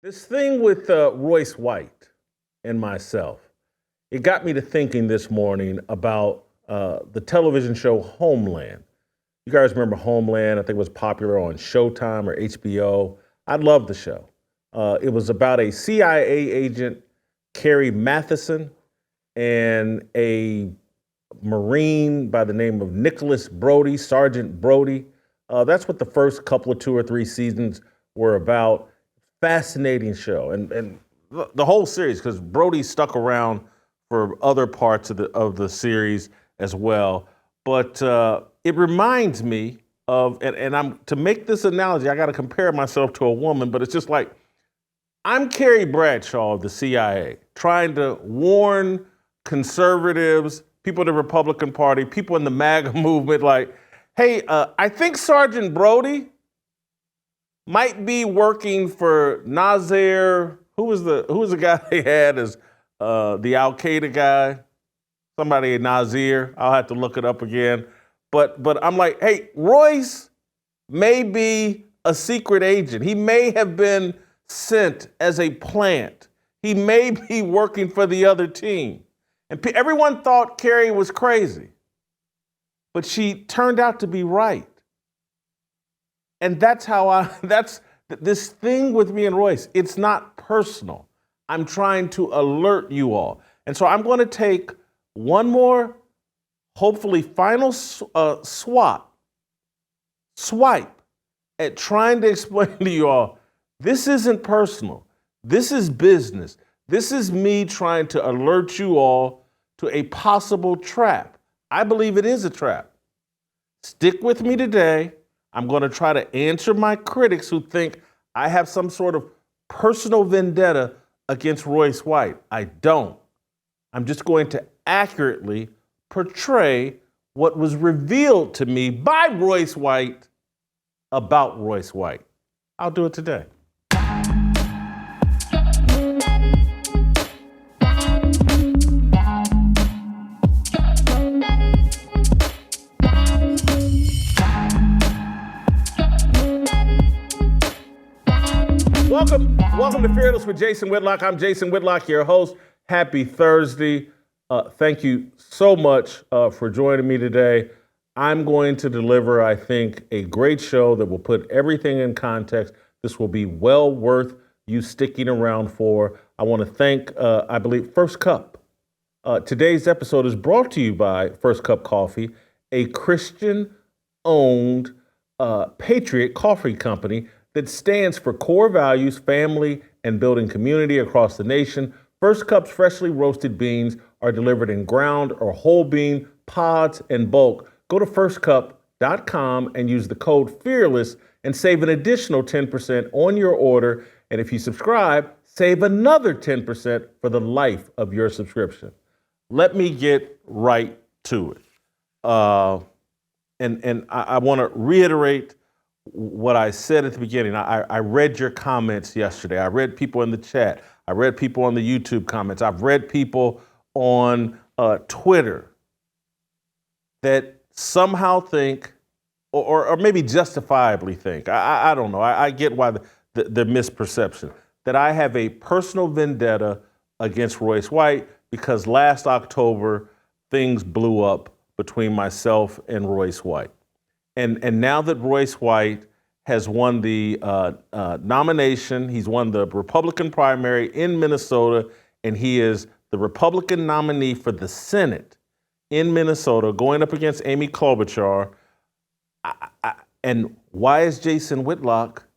This thing with Royce White and myself, it got me to thinking this morning about the television show Homeland. You guys remember Homeland? I think it was popular on Showtime or HBO. I loved the show. It was about a CIA agent, Carrie Matheson, and a Marine by the name of Nicholas Brody, Sergeant Brody. That's what the first couple of 2 or 3 seasons were about. Fascinating show, and the whole series, because Brody stuck around for other parts of the series as well. But it reminds me of, and I'm to make this analogy, I got to compare myself to a woman, but it's just like I'm Carrie Bradshaw of the CIA, trying to warn conservatives, people in the Republican Party, people in the MAGA movement, like, hey, I think Sergeant Brody might be working for Nasser. Who was the guy they had as the Al Qaeda guy? Somebody Nasir. I'll have to look it up again. But I'm like, hey, Royce may be a secret agent. He may have been sent as a plant. He may be working for the other team. And everyone thought Carrie was crazy, but she turned out to be right. And that's this thing with me and Royce. It's not personal. I'm trying to alert you all. And so I'm going to take one more, hopefully final swipe at trying to explain to you all, this isn't personal. This is business. This is me trying to alert you all to a possible trap. I believe it is a trap. Stick with me today. I'm going to try to answer my critics who think I have some sort of personal vendetta against Royce White. I don't. I'm just going to accurately portray what was revealed to me by Royce White about Royce White. I'll do it today. Welcome to Fearless with Jason Whitlock. I'm Jason Whitlock, your host. Happy Thursday. Thank you so much for joining me today. I'm going to deliver, I think, a great show that will put everything in context. This will be well worth you sticking around for. I want to thank, I believe, First Cup. Today's episode is brought to you by First Cup Coffee, a Christian-owned patriot coffee company that stands for core values, family, and building community across the nation. First Cup's freshly roasted beans are delivered in ground or whole bean pods and bulk. Go to firstcup.com and use the code FEARLESS and save an additional 10% on your order. And if you subscribe, save another 10% for the life of your subscription. Let me get right to it. And I want to reiterate what I said at the beginning. I read your comments yesterday. I read people in the chat. I read people on the YouTube comments. I've read people on Twitter that somehow think, or maybe justifiably think, I don't know. I get why the misperception, that I have a personal vendetta against Royce White because last October things blew up between myself and Royce White. And now that Royce White has won the nomination, he's won the Republican primary in Minnesota, and he is the Republican nominee for the Senate in Minnesota, going up against Amy Klobuchar. And why is Jason Whitlock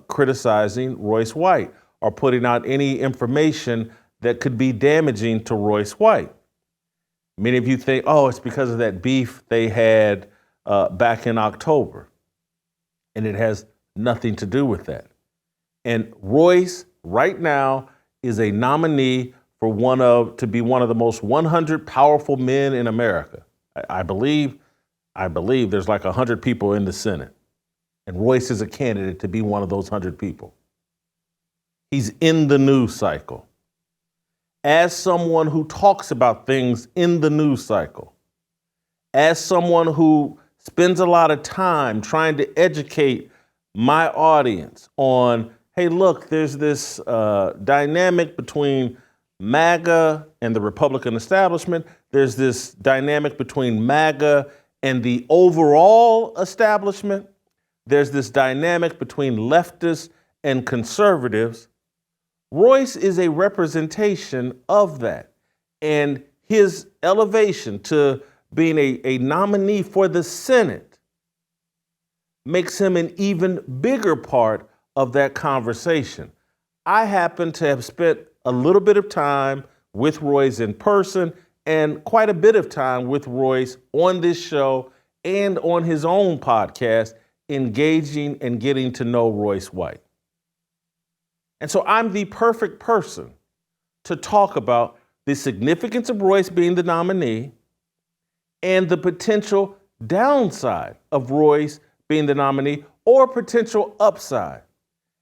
criticizing Royce White or putting out any information that could be damaging to Royce White? Many of you think, oh, it's because of that beef they had back in October. And it has nothing to do with that. And Royce, right now, is a nominee for to be one of the most 100 powerful men in America. I believe there's like 100 people in the Senate. And Royce is a candidate to be one of those 100 people. He's in the news cycle. As someone who talks about things in the news cycle, as someone who spends a lot of time trying to educate my audience on hey, look, there's this dynamic between MAGA and the Republican establishment. There's this dynamic between MAGA and the overall establishment. There's this dynamic between leftists and conservatives. Royce is a representation of that. And his elevation to being a nominee for the Senate makes him an even bigger part of that conversation. I happen to have spent a little bit of time with Royce in person and quite a bit of time with Royce on this show and on his own podcast, engaging and getting to know Royce White. And so I'm the perfect person to talk about the significance of Royce being the nominee and the potential downside of Royce being the nominee or potential upside.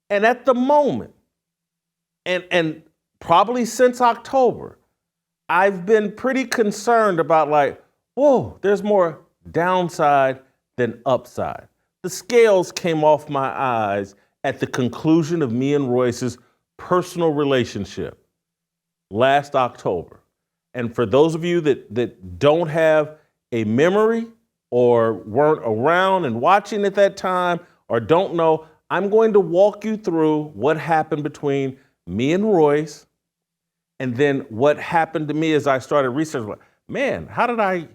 And at the moment, and probably since October, I've been pretty concerned about whoa, there's more downside than upside. The scales came off my eyes at the conclusion of me and Royce's personal relationship last October. And for those of you that don't have a memory or weren't around and watching at that time or don't know, I'm going to walk you through what happened between me and Royce and then what happened to me as I started researching. Man, how did I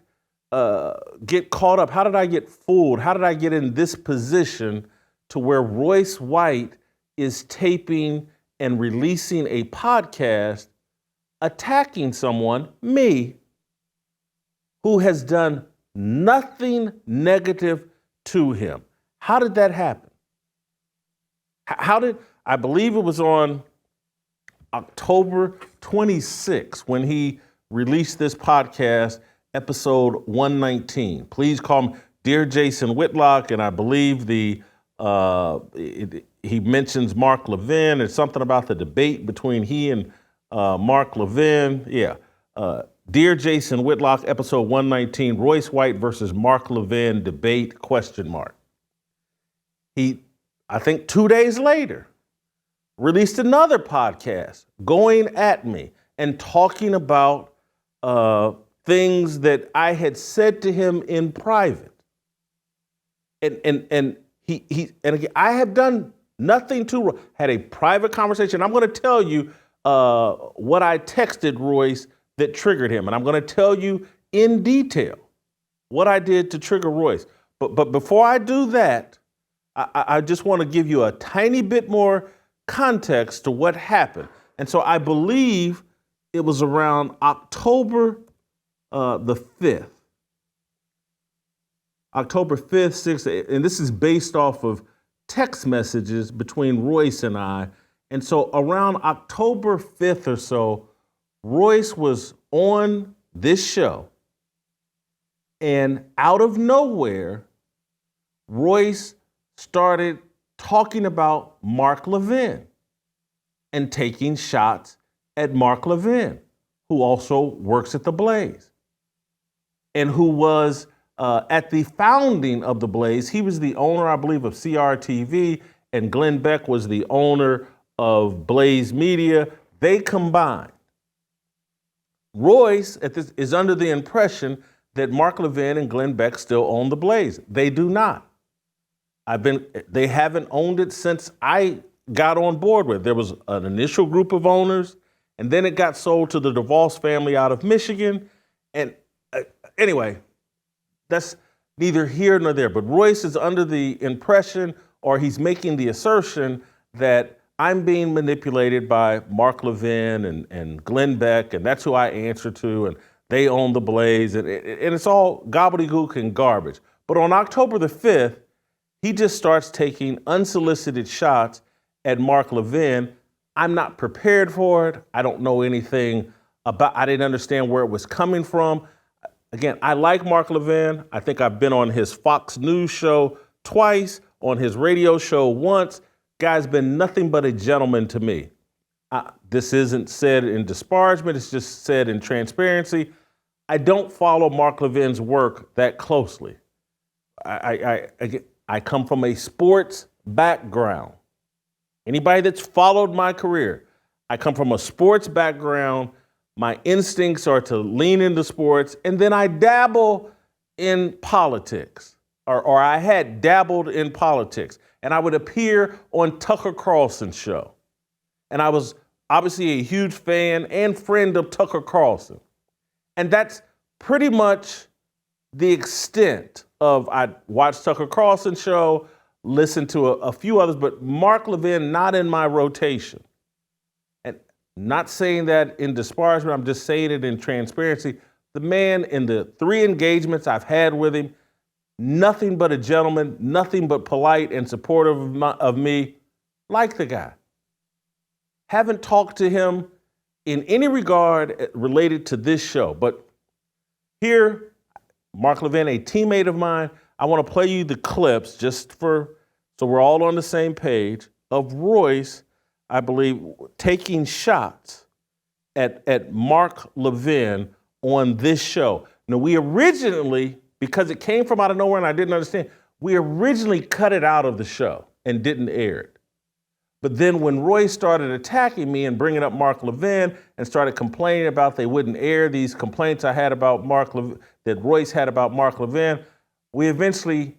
get caught up? How did I get fooled? How did I get in this position to where Royce White is taping and releasing a podcast attacking someone, me, who has done nothing negative to him? How did that happen? I believe it was on October 26th when he released this podcast, episode 119. Please call him Dear Jason Whitlock, and I believe he mentions Mark Levin. It's something about the debate between he and Mark Levin. Yeah. Dear Jason Whitlock, episode 119, Royce White versus Mark Levin debate, question mark. He, I think 2 days later, released another podcast going at me and talking about things that I had said to him in private. And he again, I have done nothing to, had a private conversation. I'm going to tell you what I texted Royce that triggered him. And I'm going to tell you in detail what I did to trigger Royce. But before I do that, I just want to give you a tiny bit more context to what happened. And so I believe it was around October the 5th. October 5th, 6th, and this is based off of text messages between Royce and I. And so around October 5th or so, Royce was on this show, and out of nowhere, Royce started talking about Mark Levin and taking shots at Mark Levin, who also works at the Blaze and who was at the founding of the Blaze. He was the owner, I believe, of CRTV, and Glenn Beck was the owner of Blaze Media. They combined. Royce is under the impression that Mark Levin and Glenn Beck still own the Blaze. They do not. They haven't owned it since I got on board with it. There was an initial group of owners, and then it got sold to the DeVos family out of Michigan. And anyway, that's neither here nor there. But Royce is under the impression, or he's making the assertion, that I'm being manipulated by Mark Levin and Glenn Beck, and that's who I answer to, and they own the Blaze, and it's all gobbledygook and garbage. But on October the 5th, he just starts taking unsolicited shots at Mark Levin. I'm not prepared for it. I don't know anything about, I didn't understand where it was coming from. Again, I like Mark Levin. I think I've been on his Fox News show twice, on his radio show once. Guy's been nothing but a gentleman to me. This isn't said in disparagement, it's just said in transparency. I don't follow Mark Levin's work that closely. I come from a sports background. Anybody that's followed my career, I come from a sports background. My instincts are to lean into sports, and then I dabble in politics, or I had dabbled in politics, and I would appear on Tucker Carlson's show. And I was obviously a huge fan and friend of Tucker Carlson. And that's pretty much the extent of, I watched Tucker Carlson's show, listened to a few others, but Mark Levin not in my rotation. And not saying that in disparagement, I'm just saying it in transparency. The man, in the 3 engagements I've had with him, nothing but a gentleman, nothing but polite and supportive of me, like the guy. Haven't talked to him in any regard related to this show. But here, Mark Levin, a teammate of mine, I want to play you the clips so we're all on the same page, of Royce, I believe, taking shots at Mark Levin on this show. Now, we originally, because it came from out of nowhere and I didn't understand, we originally cut it out of the show and didn't air it. But then when Royce started attacking me and bringing up Mark Levin and started complaining about they wouldn't air these complaints I had about that Royce had about Mark Levin, we eventually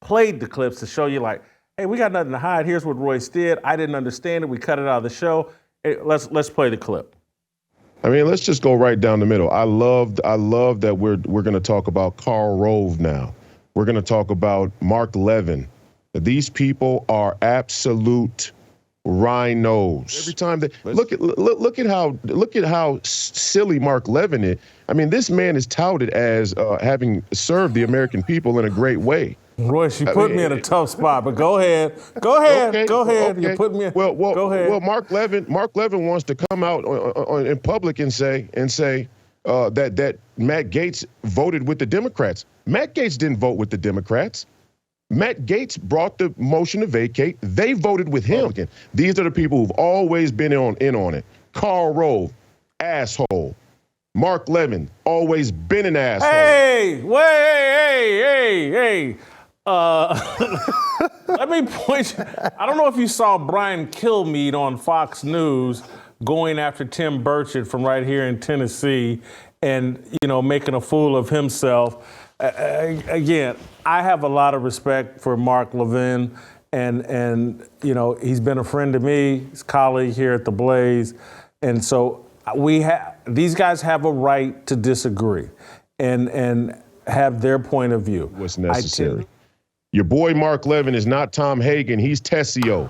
played the clips to show you, like, hey, we got nothing to hide. Here's what Royce did. I didn't understand it. We cut it out of the show. Hey, let's play the clip. I mean, let's just go right down the middle. I love that we're going to talk about Karl Rove now. We're going to talk about Mark Levin. These people are absolute rhinos. Every time they look at how silly Mark Levin is. I mean, this man is touted as having served the American people in a great way. Royce, you put me in a tough spot, but go ahead. Okay. You put me. Go ahead. Well, Mark Levin wants to come out in public and say that Matt Gaetz voted with the Democrats. Matt Gaetz didn't vote with the Democrats. Matt Gaetz brought the motion to vacate. They voted with him. These are the people who've always been in on it. Karl Rove, asshole. Mark Levin, always been an asshole. Hey. Let me point you. I don't know if you saw Brian Kilmeade on Fox News going after Tim Burchett from right here in Tennessee and, making a fool of himself. Again, I have a lot of respect for Mark Levin, and he's been a friend to me, his colleague here at the Blaze, and so these guys have a right to disagree and have their point of view. What's necessary? Your boy Mark Levin is not Tom Hagen. He's Tessio.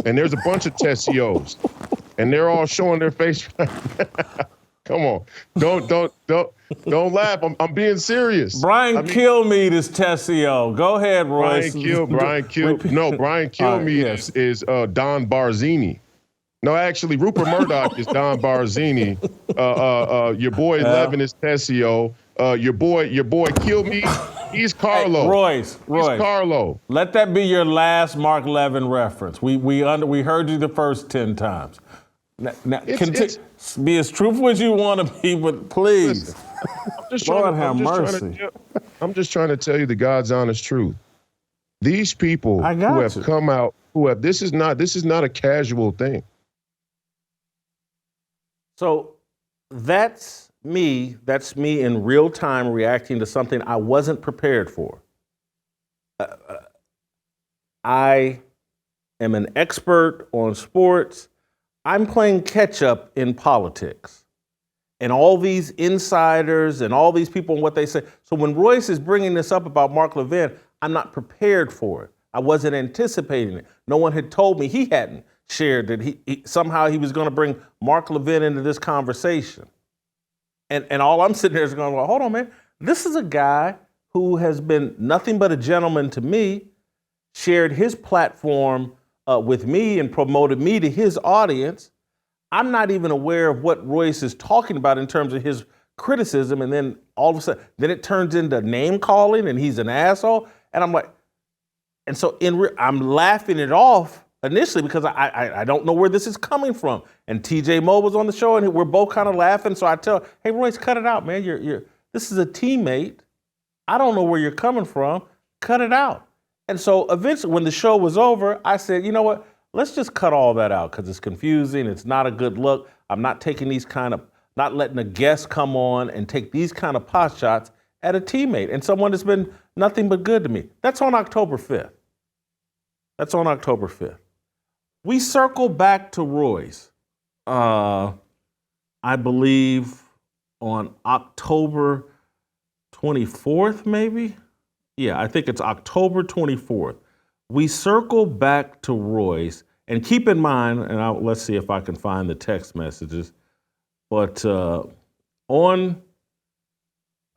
And there's a bunch of Tessios, and they're all showing their face right now. Come on, don't laugh. I'm being serious. Brian Kilmeade is Tessio. Go ahead, Royce. Brian Kilmeade is Don Barzini. No, actually, Rupert Murdoch is Don Barzini. Your boy Levin is Tessio. Your boy Kilmeade, he's Carlo. Hey, Royce. He's Carlo. Let that be your last Mark Levin reference. We heard you the first 10 times. Now, be as truthful as you want to be, but please. I'm just trying to tell you the God's honest truth. These people who have come out, this is not a casual thing. So that's me in real time reacting to something I wasn't prepared for. I am an expert on sports. I'm playing catch up in politics. And all these insiders and all these people and what they say. So when Royce is bringing this up about Mark Levin, I'm not prepared for it. I wasn't anticipating it. No one had told me, he hadn't shared that he somehow he was going to bring Mark Levin into this conversation. And all I'm sitting there is going, well, hold on, man. This is a guy who has been nothing but a gentleman to me, shared his platform with me and promoted me to his audience. I'm not even aware of what Royce is talking about in terms of his criticism. And then all of a sudden, then it turns into name calling and he's an asshole. And I'm like, and so I'm laughing it off initially because I don't know where this is coming from. And TJ Moe was on the show and we're both kind of laughing. So I tell, hey, Royce, cut it out, man. This is a teammate. I don't know where you're coming from. Cut it out. And so eventually, when the show was over, I said, you know what? Let's just cut all that out because it's confusing. It's not a good look. I'm not taking not letting a guest come on and take these kind of pot shots at a teammate and someone that's been nothing but good to me. That's on October 5th. That's on October 5th. We circle back to Royce, I believe on October 24th, maybe? Yeah, I think it's October 24th. We circle back to Royce, and keep in mind, and let's see if I can find the text messages, but on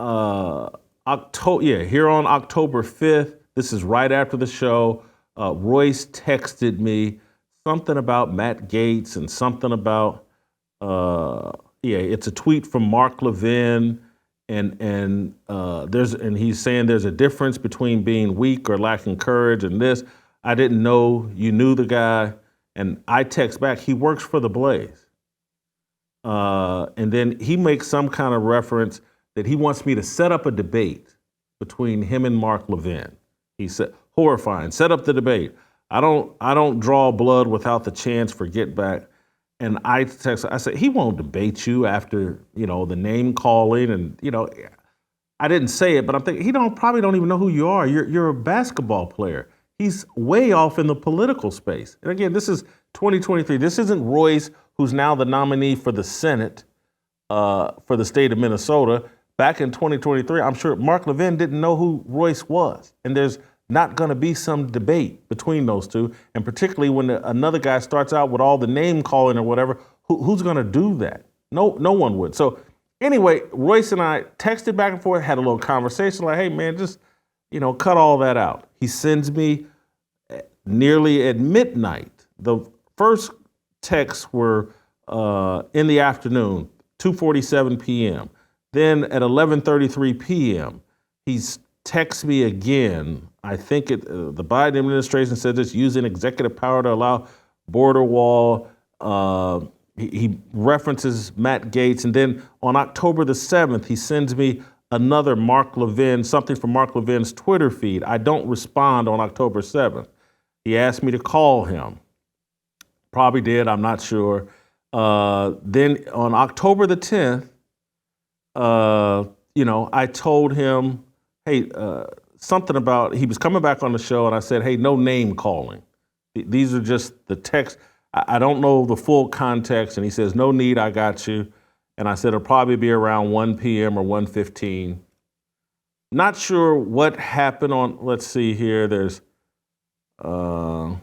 here on October 5th, this is right after the show, Royce texted me something about Matt Gaetz and something about, it's a tweet from Mark Levin, and he's saying there's a difference between being weak or lacking courage and this. I didn't know you knew the guy, and I text back, he works for the Blaze. And then he makes some kind of reference that he wants me to set up a debate between him and Mark Levin. He said, horrifying, set up the debate. I don't draw blood without the chance for get back. And I said, he won't debate you after, the name calling. And, I didn't say it, but I'm thinking, probably don't even know who you are. You're a basketball player. He's way off in the political space. And again, this is 2023. This isn't Royce, who's now the nominee for the Senate for the state of Minnesota. Back in 2023, I'm sure Mark Levin didn't know who Royce was. And there's not going to be some debate between those two. And particularly when another guy starts out with all the name calling or whatever, who's going to do that? No one would. So anyway, Royce and I texted back and forth, had a little conversation like, hey, man, just, cut all that out. He sends me nearly at midnight. The first texts were in the afternoon, 2:47 p.m. Then at 11:33 p.m., he's texts me again. I think the Biden administration said it's using executive power to allow border wall. He references Matt Gaetz. And then on October the 7th, he sends me another something from Mark Levin's Twitter feed. I don't respond on October 7th. He asked me to call him. Probably did, I'm not sure. Then on October the 10th, I told him, hey, something about, he was coming back on the show, and I said, hey, no name calling. These are just the text. I don't know the full context. And he says, no need, I got you. And I said, it'll probably be around 1 p.m. or 1:15. Not sure what happened let's see here. There's some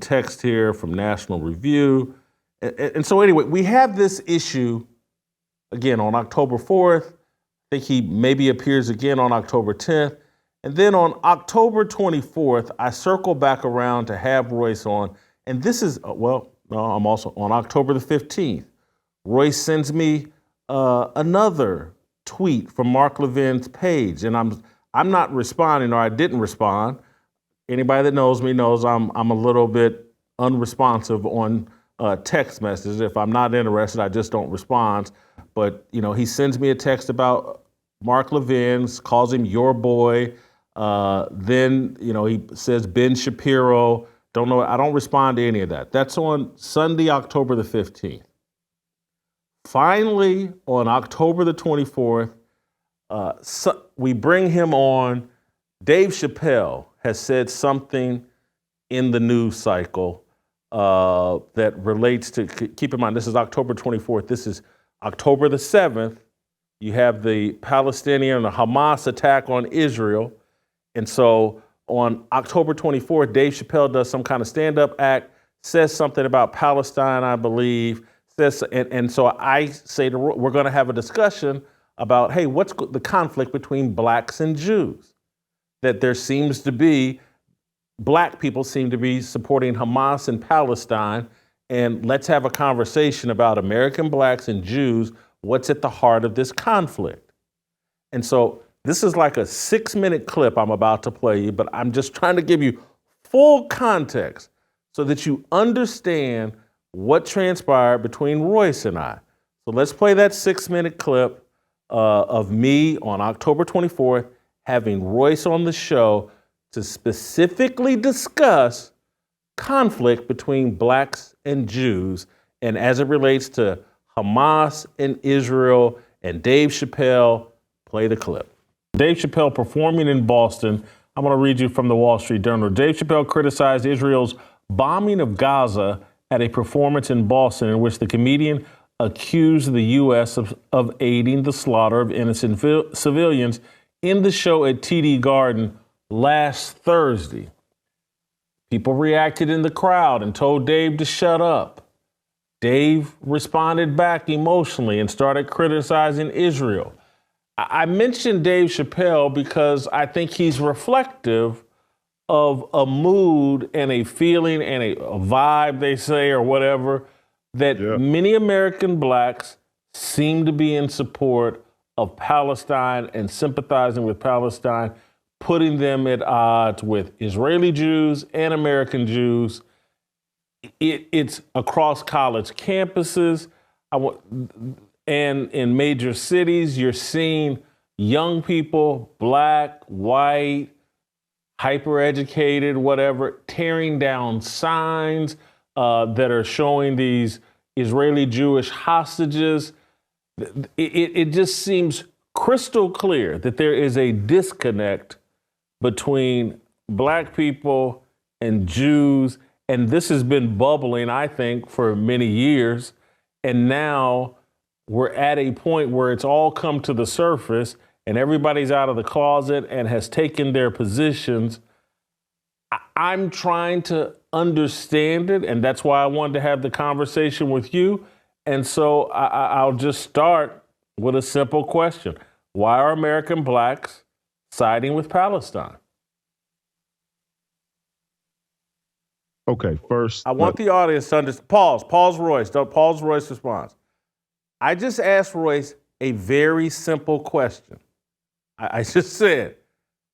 text here from National Review. And so anyway, we have this issue again on October 4th. I think he maybe appears again on October 10th. And then on October 24th, I circle back around to have Royce on. And this is, I'm also on October the 15th. Royce sends me another tweet from Mark Levin's page. And I'm not responding, or I didn't respond. Anybody that knows me knows I'm a little bit unresponsive on text messages. If I'm not interested, I just don't respond. But, he sends me a text about Mark Levin, calls him your boy. Then, he says Ben Shapiro. Don't know. I don't respond to any of that. That's on Sunday, October the 15th. Finally, on October the 24th, we bring him on. Dave Chappelle has said something in the news cycle that relates to, keep in mind, this is October 24th. This is October the 7th. You have the Palestinian, the Hamas attack on Israel. And so on October 24th, Dave Chappelle does some kind of stand-up act, says something about Palestine, I believe. And so I say we're going to have a discussion about, hey, what's the conflict between blacks and Jews? That there seems to be, black people seem to be supporting Hamas in Palestine, and let's have a conversation about American blacks and Jews, what's at the heart of this conflict. And so this is like a 6-minute clip I'm about to play you, but I'm just trying to give you full context so that you understand what transpired between Royce and I. So let's play that 6-minute clip of me on October 24th having Royce on the show to specifically discuss conflict between blacks and Jews, and as it relates to Hamas and Israel. And Dave Chappelle, play the clip. Dave Chappelle performing in Boston. I'm going to read you from the Wall Street Journal. Dave Chappelle criticized Israel's bombing of Gaza at a performance in Boston in which the comedian accused the U.S. of aiding the slaughter of innocent civilians in the show at TD Garden last Thursday. People reacted in the crowd and told Dave to shut up. Dave responded back emotionally and started criticizing Israel. I mentioned Dave Chappelle because I think he's reflective of a mood and a feeling and a vibe, they say, or whatever, that many American blacks seem to be in support of Palestine and sympathizing with Palestine, putting them at odds with Israeli Jews and American Jews. It's across college campuses and in major cities. You're seeing young people, black, white, hyper-educated, whatever, tearing down signs that are showing these Israeli Jewish hostages. It just seems crystal clear that there is a disconnect between black people and Jews. And this has been bubbling, I think, for many years. And now we're at a point where it's all come to the surface and everybody's out of the closet and has taken their positions. I'm trying to understand it, and that's why I wanted to have the conversation with you. And so I'll just start with a simple question. Why are American blacks siding with Palestine? Okay, first, I want the audience to understand. Pause, Royce. Don't pause Royce's response. I just asked Royce a very simple question. I just said,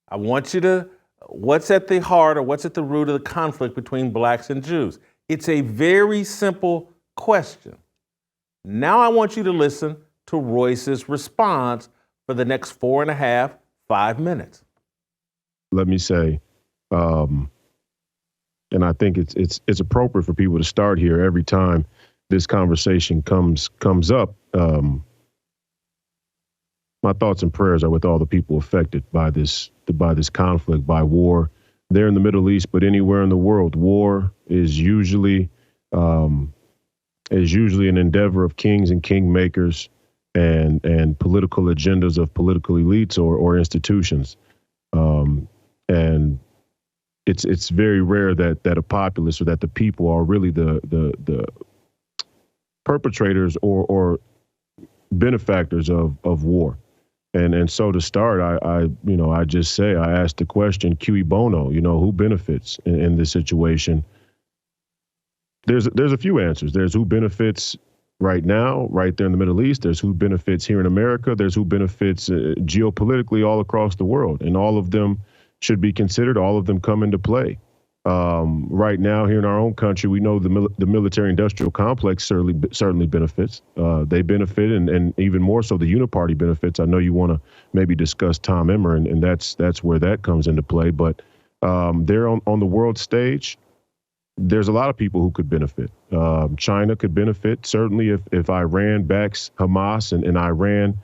I want you to, what's at the heart or what's at the root of the conflict between blacks and Jews? It's a very simple question. Now I want you to listen to Royce's response for the next 4.5, 5 minutes. Let me say, and I think it's appropriate for people to start here every time this conversation comes up. My thoughts and prayers are with all the people affected by this conflict, by war. There in the Middle East, but anywhere in the world, war is usually an endeavor of kings and kingmakers and political agendas of political elites or institutions. And it's very rare that a populace or that the people are really the perpetrators or benefactors of war. And so to start, I just say, I asked the question, cui bono, who benefits in this situation? There's a few answers. There's who benefits right now, right there in the Middle East. There's who benefits here in America. There's who benefits geopolitically all across the world. And all of them should be considered. All of them come into play. Right now, here in our own country, we know the military-industrial complex certainly benefits. They benefit, and even more so, the uniparty benefits. I know you want to maybe discuss Tom Emmer, and that's where that comes into play. But there on the world stage, there's a lot of people who could benefit. China could benefit, certainly, if Iran backs Hamas and Iran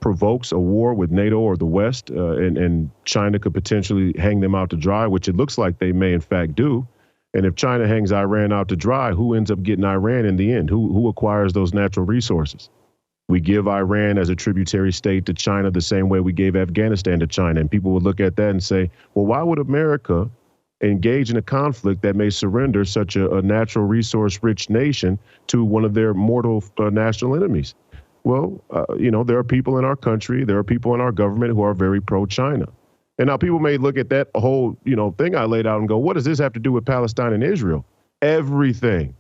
provokes a war with NATO or the West, and China could potentially hang them out to dry, which it looks like they may in fact do. And if China hangs Iran out to dry, who ends up getting Iran in the end? Who acquires those natural resources? We give Iran as a tributary state to China the same way we gave Afghanistan to China. And people would look at that and say, well, why would America engage in a conflict that may surrender such a natural resource-rich nation to one of their mortal national enemies? Well, there are people in our country, there are people in our government who are very pro-China. And now people may look at that whole, thing I laid out and go, what does this have to do with Palestine and Israel? Everything.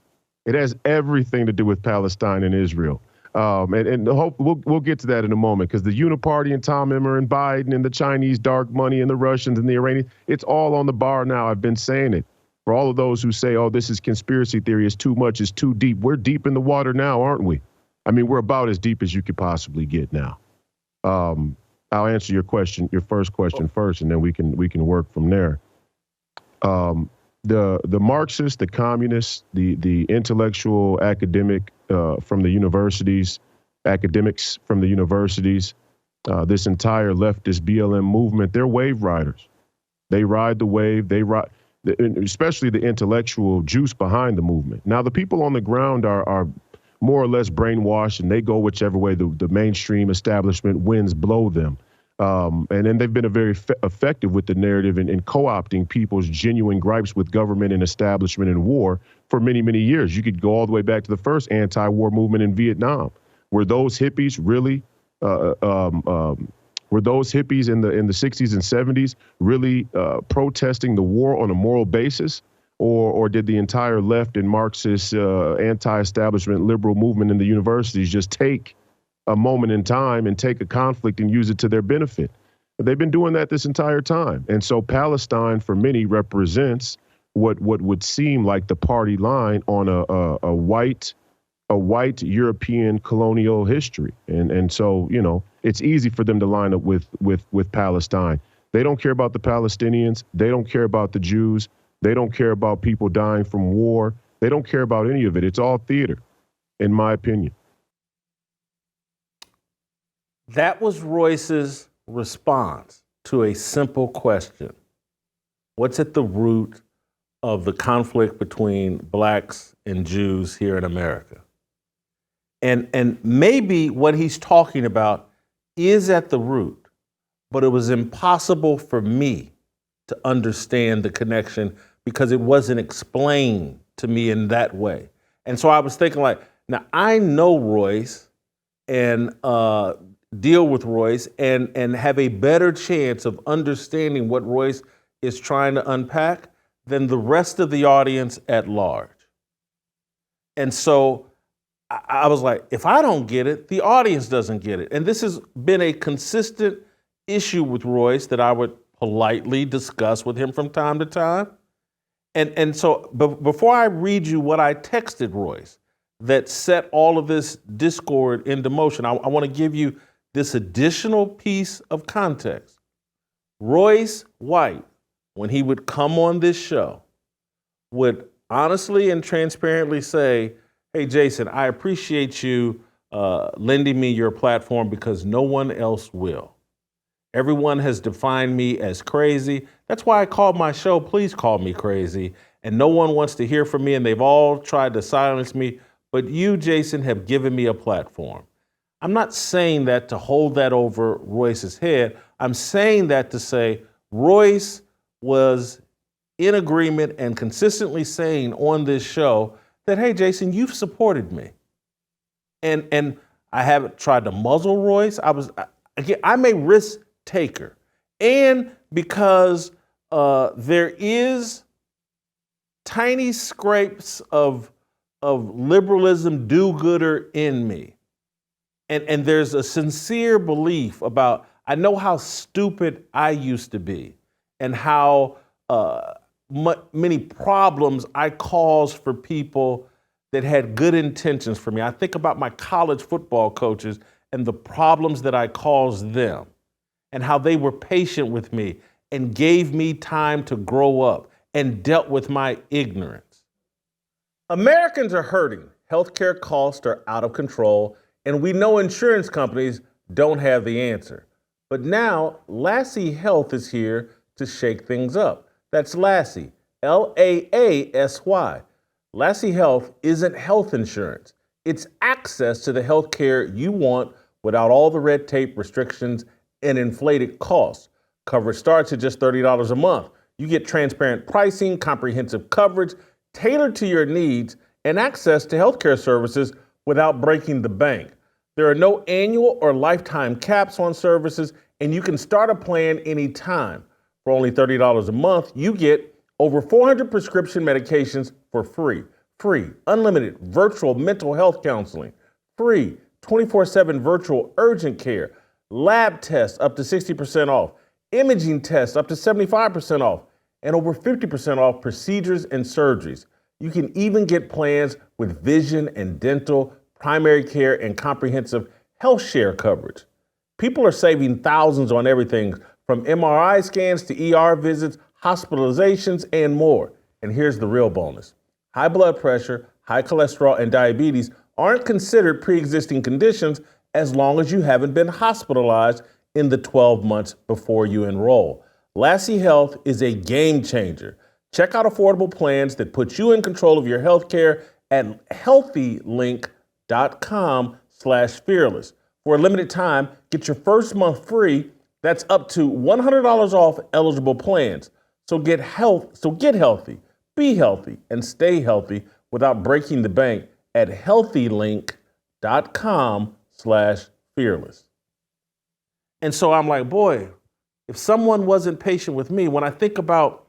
It has everything to do with Palestine and Israel. And hope we'll get to that in a moment, because the uniparty and Tom Emmer and Biden and the Chinese dark money and the Russians and the Iranians, it's all on the bar now. I've been saying it. For all of those who say, oh, this is conspiracy theory, it's too much, it's too deep. We're deep in the water now, aren't we? I mean, we're about as deep as you could possibly get now. I'll answer your first question first, and then we can work from there. The Marxists, the communists, the intellectual academic from the universities, academics from the universities, this entire leftist BLM movement, they're wave riders. They ride the wave. They ride, especially the intellectual juice behind the movement. Now, the people on the ground are more or less brainwashed, and they go whichever way the mainstream establishment winds blow them. And then they've been very effective with the narrative in co-opting people's genuine gripes with government and establishment and war for many, many years. You could go all the way back to the first anti-war movement in Vietnam. Were those hippies really, were those hippies in the 60s and 70s really protesting the war on a moral basis? Or did the entire left and Marxist anti-establishment liberal movement in the universities just take a moment in time and take a conflict and use it to their benefit? They've been doing that this entire time. And so Palestine, for many, represents what would seem like the party line on a white European colonial history. And so, you know, it's easy for them to line up with Palestine. They don't care about the Palestinians. They don't care about the Jews. They don't care about people dying from war. They don't care about any of it. It's all theater, in my opinion. That was Royce's response to a simple question. What's at the root of the conflict between blacks and Jews here in America? And maybe what he's talking about is at the root, but it was impossible for me to understand the connection because it wasn't explained to me in that way. And so I was thinking like, now I know Royce and deal with Royce and have a better chance of understanding what Royce is trying to unpack than the rest of the audience at large. And so I was like, if I don't get it, the audience doesn't get it. And this has been a consistent issue with Royce that I would politely discuss with him from time to time. And so before I read you what I texted Royce that set all of this discord into motion, I want to give you this additional piece of context. Royce White, when he would come on this show, would honestly and transparently say, hey, Jason, I appreciate you lending me your platform because no one else will. Everyone has defined me as crazy. That's why I called my show, Please Call Me Crazy. And no one wants to hear from me, and they've all tried to silence me. But you, Jason, have given me a platform. I'm not saying that to hold that over Royce's head. I'm saying that to say Royce was in agreement and consistently saying on this show that, hey, Jason, you've supported me. And I haven't tried to muzzle Royce. I'm a risk taker. And because there is tiny scrapes of liberalism do-gooder in me. And there's a sincere belief about, I know how stupid I used to be and how many problems I caused for people that had good intentions for me. I think about my college football coaches and the problems that I caused them and how they were patient with me and gave me time to grow up and dealt with my ignorance. Americans are hurting. Healthcare costs are out of control, and we know insurance companies don't have the answer. But now, LAASY Health is here to shake things up. That's LAASY, L-A-A-S-Y. LAASY Health isn't health insurance. It's access to the health care you want without all the red tape, restrictions, and inflated costs. Coverage starts at just $30 a month. You get transparent pricing, comprehensive coverage, tailored to your needs, and access to healthcare services without breaking the bank. There are no annual or lifetime caps on services, and you can start a plan anytime. For only $30 a month, you get over 400 prescription medications for free. Free, unlimited virtual mental health counseling. Free, 24/7 virtual urgent care. Lab tests up to 60% off. Imaging tests up to 75% off. And over 50% off procedures and surgeries. You can even get plans with vision and dental, primary care, and comprehensive health share coverage. People are saving thousands on everything from MRI scans to ER visits, hospitalizations, and more. And here's the real bonus. High blood pressure, high cholesterol, and diabetes aren't considered pre-existing conditions as long as you haven't been hospitalized in the 12 months before you enroll. LAASY Health is a game changer. Check out affordable plans that put you in control of your health care at healthylink.com/fearless. For a limited time, get your first month free. That's up to $100 off eligible plans. So get healthy, be healthy, and stay healthy without breaking the bank at healthylink.com/fearless. And so I'm like, boy, if someone wasn't patient with me, when I think about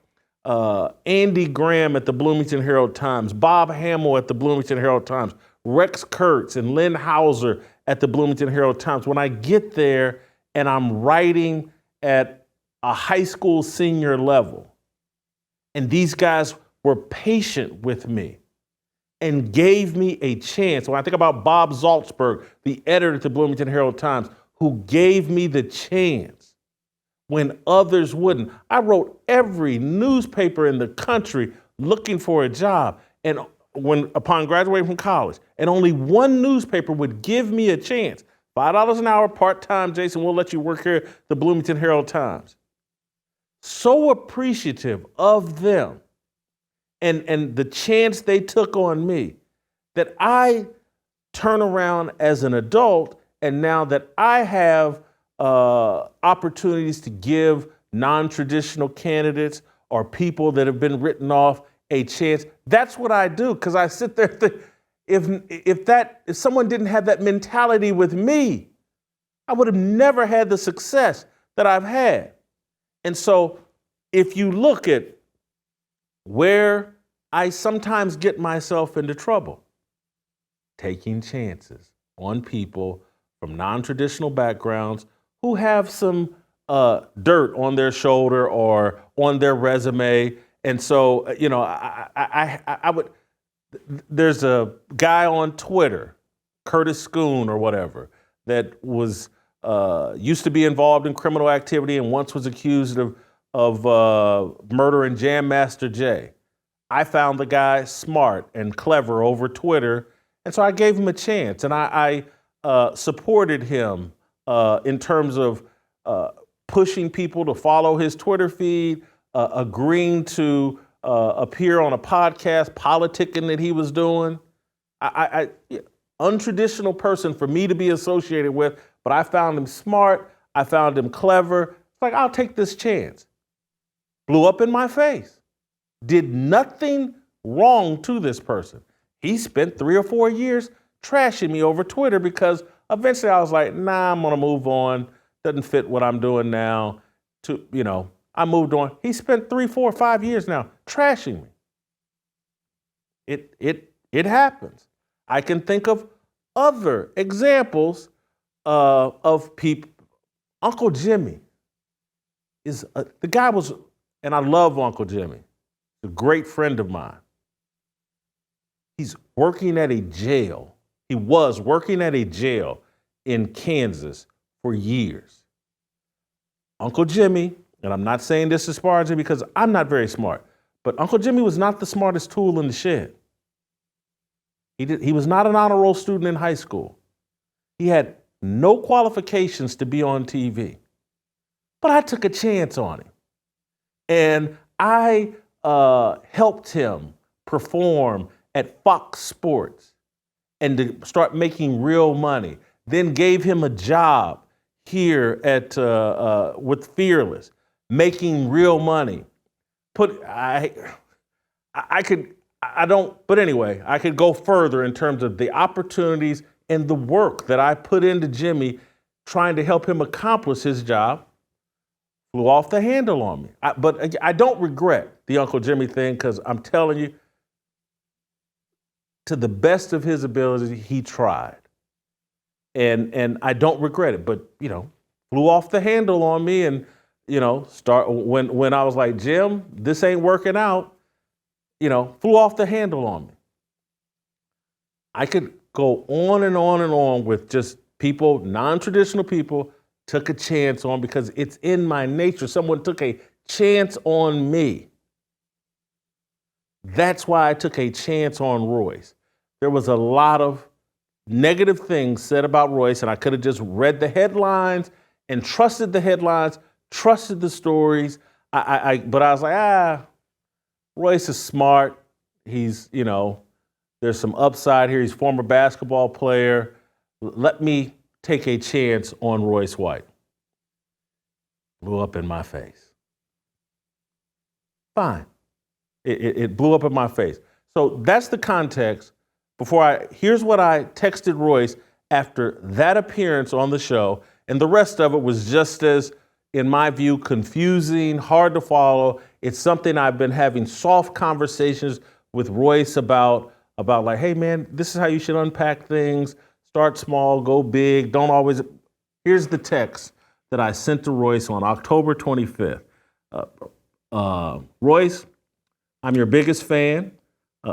Andy Graham at the Bloomington Herald-Times, Bob Hamill at the Bloomington Herald-Times, Rex Kurtz and Lynn Hauser at the Bloomington Herald-Times, when I get there and I'm writing at a high school senior level, and these guys were patient with me and gave me a chance. When I think about Bob Zaltzberg, the editor at the Bloomington Herald-Times, who gave me the chance when others wouldn't. I wrote every newspaper in the country looking for a job, and upon graduating from college, and only one newspaper would give me a chance. $5 an hour, part-time, Jason, we'll let you work here at the Bloomington Herald-Times. So appreciative of them and the chance they took on me that I turn around as an adult, and now that I have opportunities to give non-traditional candidates or people that have been written off a chance, that's what I do, because I sit there and think, if someone didn't have that mentality with me, I would have never had the success that I've had. And so if you look at where I sometimes get myself into trouble, taking chances on people from non-traditional backgrounds who have some dirt on their shoulder or on their resume. And so, I would, there's a guy on Twitter, Curtis Schoon or whatever, that was used to be involved in criminal activity and once was accused of murdering Jam Master Jay. I found the guy smart and clever over Twitter, and so I gave him a chance, and I supported him in terms of pushing people to follow his Twitter feed, agreeing to appear on a podcast, politicking that he was doing. Untraditional person for me to be associated with, but I found him smart. I found him clever. It's like, I'll take this chance. Blew up in my face. Did nothing wrong to this person. He spent 3 or 4 years trashing me over Twitter because eventually I was like, nah, I'm gonna move on. Doesn't fit what I'm doing now. I moved on. He spent 3, 4, 5 years now trashing me. It happens. I can think of other examples of people. Uncle Jimmy the guy was, and I love Uncle Jimmy, a great friend of mine. He's working at a jail. He was working at a jail in Kansas for years. Uncle Jimmy, and I'm not saying this disparagingly because I'm not very smart, but Uncle Jimmy was not the smartest tool in the shed. He was not an honor roll student in high school. He had no qualifications to be on TV. But I took a chance on him. And I helped him perform at Fox Sports and to start making real money. Then gave him a job here at with Fearless, making real money. I could go further in terms of the opportunities and the work that I put into Jimmy trying to help him accomplish his job. Flew off the handle on me. But I don't regret the Uncle Jimmy thing, because I'm telling you, to the best of his ability, he tried. And I don't regret it, but flew off the handle on me, and when I was like, Jim, this ain't working out, flew off the handle on me. I could go on and on and on with just people, non-traditional people, took a chance on because it's in my nature. Someone took a chance on me. That's why I took a chance on Royce. There was a lot of negative things said about Royce, and I could have just read the headlines and trusted the headlines, trusted the stories. But I was like, Royce is smart. He's, there's some upside here. He's a former basketball player. Let me take a chance on Royce White. Blew up in my face. Fine. It blew up in my face. So that's the context. Here's what I texted Royce after that appearance on the show, and the rest of it was just as, in my view, confusing, hard to follow. It's something I've been having soft conversations with Royce about like, hey man, this is how you should unpack things. Start small, go big, don't always. Here's the text that I sent to Royce on October 25th. Royce, I'm your biggest fan.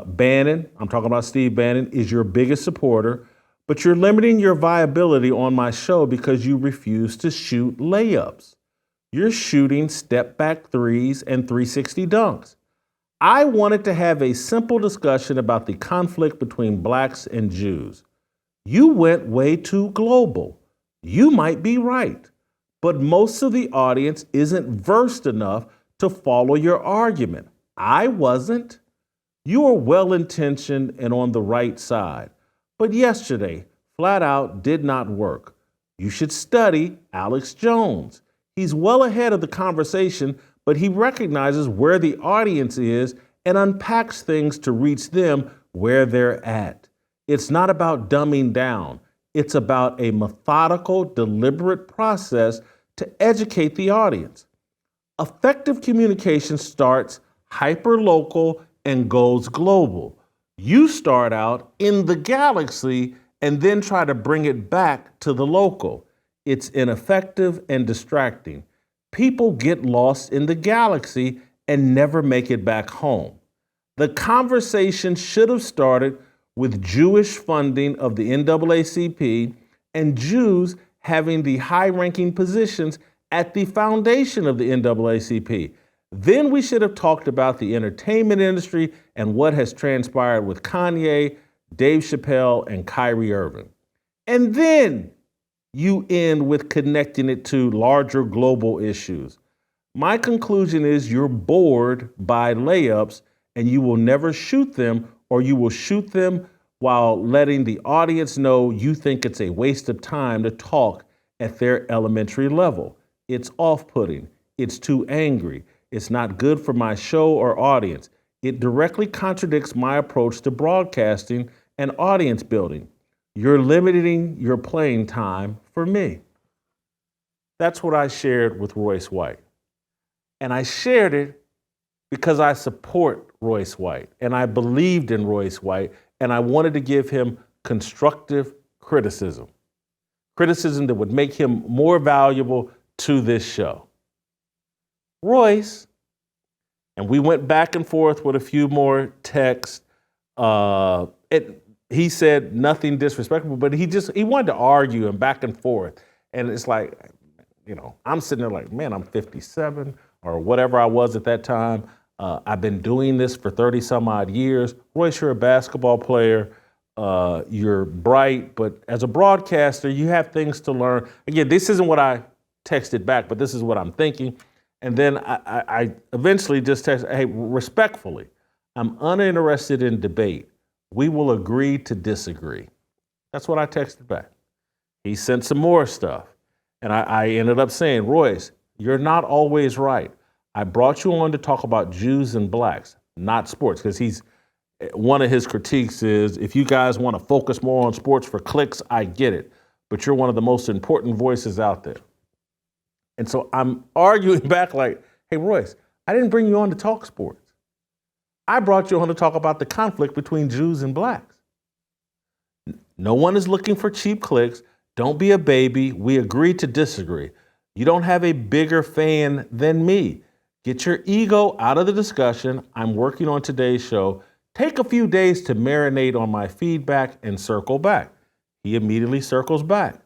Bannon, I'm talking about Steve Bannon, is your biggest supporter, but you're limiting your viability on my show because you refuse to shoot layups. You're shooting step-back threes and 360 dunks. I wanted to have a simple discussion about the conflict between blacks and Jews. You went way too global. You might be right, but most of the audience isn't versed enough to follow your argument. I wasn't. You are well-intentioned and on the right side, but yesterday, flat out, did not work. You should study Alex Jones. He's well ahead of the conversation, but he recognizes where the audience is and unpacks things to reach them where they're at. It's not about dumbing down. It's about a methodical, deliberate process to educate the audience. Effective communication starts hyper-local and goes global. You start out in the galaxy and then try to bring it back to the local. It's ineffective and distracting. People get lost in the galaxy and never make it back home. The conversation should have started with Jewish funding of the NAACP and Jews having the high-ranking positions at the foundation of the NAACP. Then we should have talked about the entertainment industry and what has transpired with Kanye, Dave Chappelle, and Kyrie Irving. And then you end with connecting it to larger global issues. My conclusion is you're bored by layups and you will never shoot them, or you will shoot them while letting the audience know you think it's a waste of time to talk at their elementary level. It's off-putting. It's too angry. It's not good for my show or audience. It directly contradicts my approach to broadcasting and audience building. You're limiting your playing time for me. That's what I shared with Royce White. And I shared it because I support Royce White and I believed in Royce White and I wanted to give him constructive criticism that would make him more valuable to this show. Royce, and we went back and forth with a few more texts. He said nothing disrespectful, but he wanted to argue and back and forth. And it's like, I'm sitting there like, man, I'm 57 or whatever I was at that time. I've been doing this for 30 some odd years. Royce, you're a basketball player. You're bright, but as a broadcaster, you have things to learn. Again, this isn't what I texted back, but this is what I'm thinking. And then I eventually just texted, hey, respectfully, I'm uninterested in debate. We will agree to disagree. That's what I texted back. He sent some more stuff. And I ended up saying, Royce, you're not always right. I brought you on to talk about Jews and blacks, not sports, because one of his critiques is, if you guys want to focus more on sports for clicks, I get it. But you're one of the most important voices out there. And so I'm arguing back like, hey, Royce, I didn't bring you on to talk sports. I brought you on to talk about the conflict between Jews and blacks. No one is looking for cheap clicks. Don't be a baby. We agree to disagree. You don't have a bigger fan than me. Get your ego out of the discussion. I'm working on today's show. Take a few days to marinate on my feedback and circle back. He immediately circles back.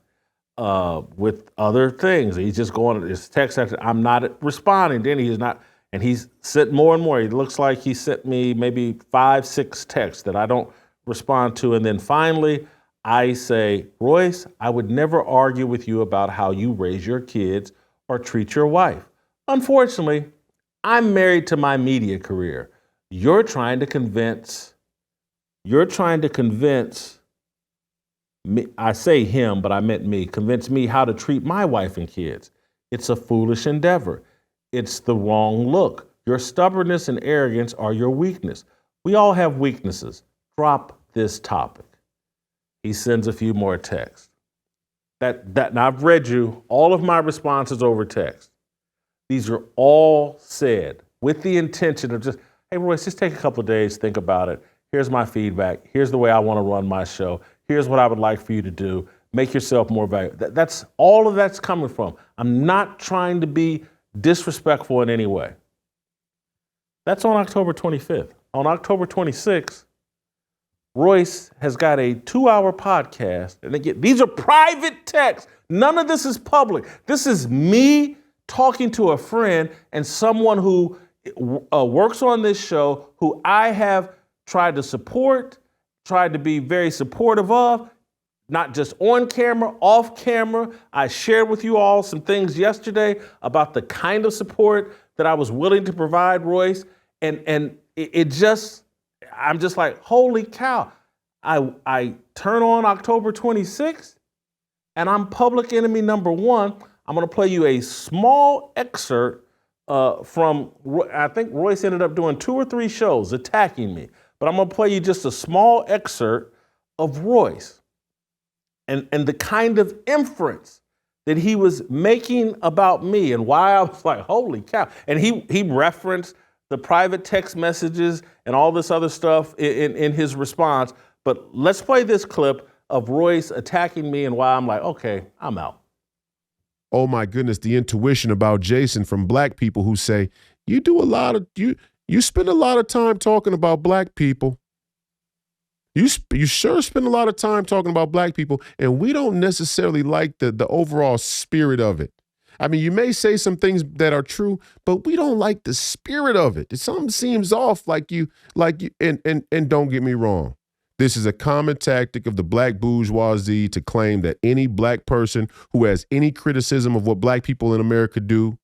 with other things. He's just going to his text after I'm not responding. Then he's not, and he's sent more and more. He looks like he sent me maybe 5, 6 texts that I don't respond to. And then finally, I say, Royce, I would never argue with you about how you raise your kids or treat your wife. Unfortunately, I'm married to my media career. You're trying to convince me, I say him, but I meant me, convince me how to treat my wife and kids. It's a foolish endeavor. It's the wrong look. Your stubbornness and arrogance are your weakness. We all have weaknesses. Drop this topic. He sends a few more texts. Now I've read you all of my responses over text. These are all said with the intention of just, hey, Royce, just take a couple of days, think about it. Here's my feedback. Here's the way I want to run my show. Here's what I would like for you to do. Make yourself more valuable. That's all of that's coming from. I'm not trying to be disrespectful in any way. That's on October 25th. On October 26th, Royce has got a 2-hour podcast. And again, these are private texts. None of this is public. This is me talking to a friend and someone who works on this show, who I have tried to support, tried to be very supportive of, not just on camera, off camera. I shared with you all some things yesterday about the kind of support that I was willing to provide Royce. And it just, I'm just like, holy cow. I turn on October 26th and I'm public enemy number 1. I'm going to play you a small excerpt from, I think Royce ended up doing 2 or 3 shows attacking me. But I'm going to play you just a small excerpt of Royce and the kind of inference that he was making about me and why I was like, holy cow. And he referenced the private text messages and all this other stuff in his response. But let's play this clip of Royce attacking me and why I'm like, okay, I'm out. Oh my goodness, the intuition about Jason from black people who say, you spend a lot of time talking about black people. You sure spend a lot of time talking about black people, and we don't necessarily like the overall spirit of it. I mean, you may say some things that are true, but we don't like the spirit of it. Something seems off and don't get me wrong. This is a common tactic of the black bourgeoisie to claim that any black person who has any criticism of what black people in America do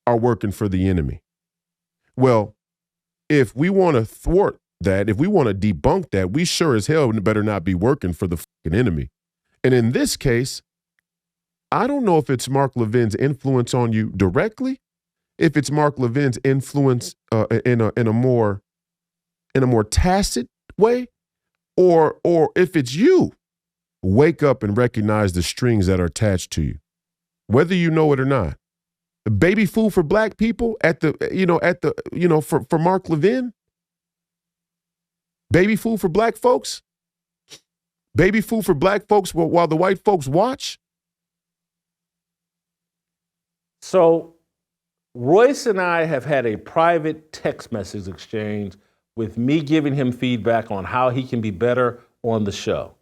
are working for the enemy. Well, if we want to thwart that, if we want to debunk that, we sure as hell better not be working for the fucking enemy. And in this case, I don't know if it's Mark Levin's influence on you directly, if it's Mark Levin's influence in a more tacit way, or if it's you. Wake up and recognize the strings that are attached to you, whether you know it or not. Baby food for black people for Mark Levin. Baby food for black folks. Baby food for black folks while the white folks watch. So Royce and I have had a private text message exchange with me giving him feedback on how he can be better on the show.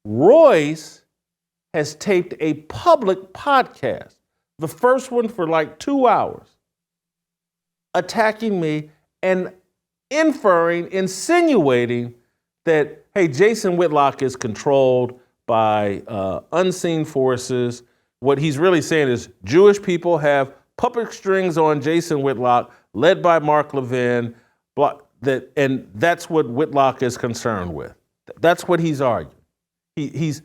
Royce has taped a public podcast, the first one for like 2 hours, attacking me and insinuating that, hey, Jason Whitlock is controlled by unseen forces. What he's really saying is Jewish people have puppet strings on Jason Whitlock, led by Mark Levin, and that's what Whitlock is concerned with. That's what he's arguing. He's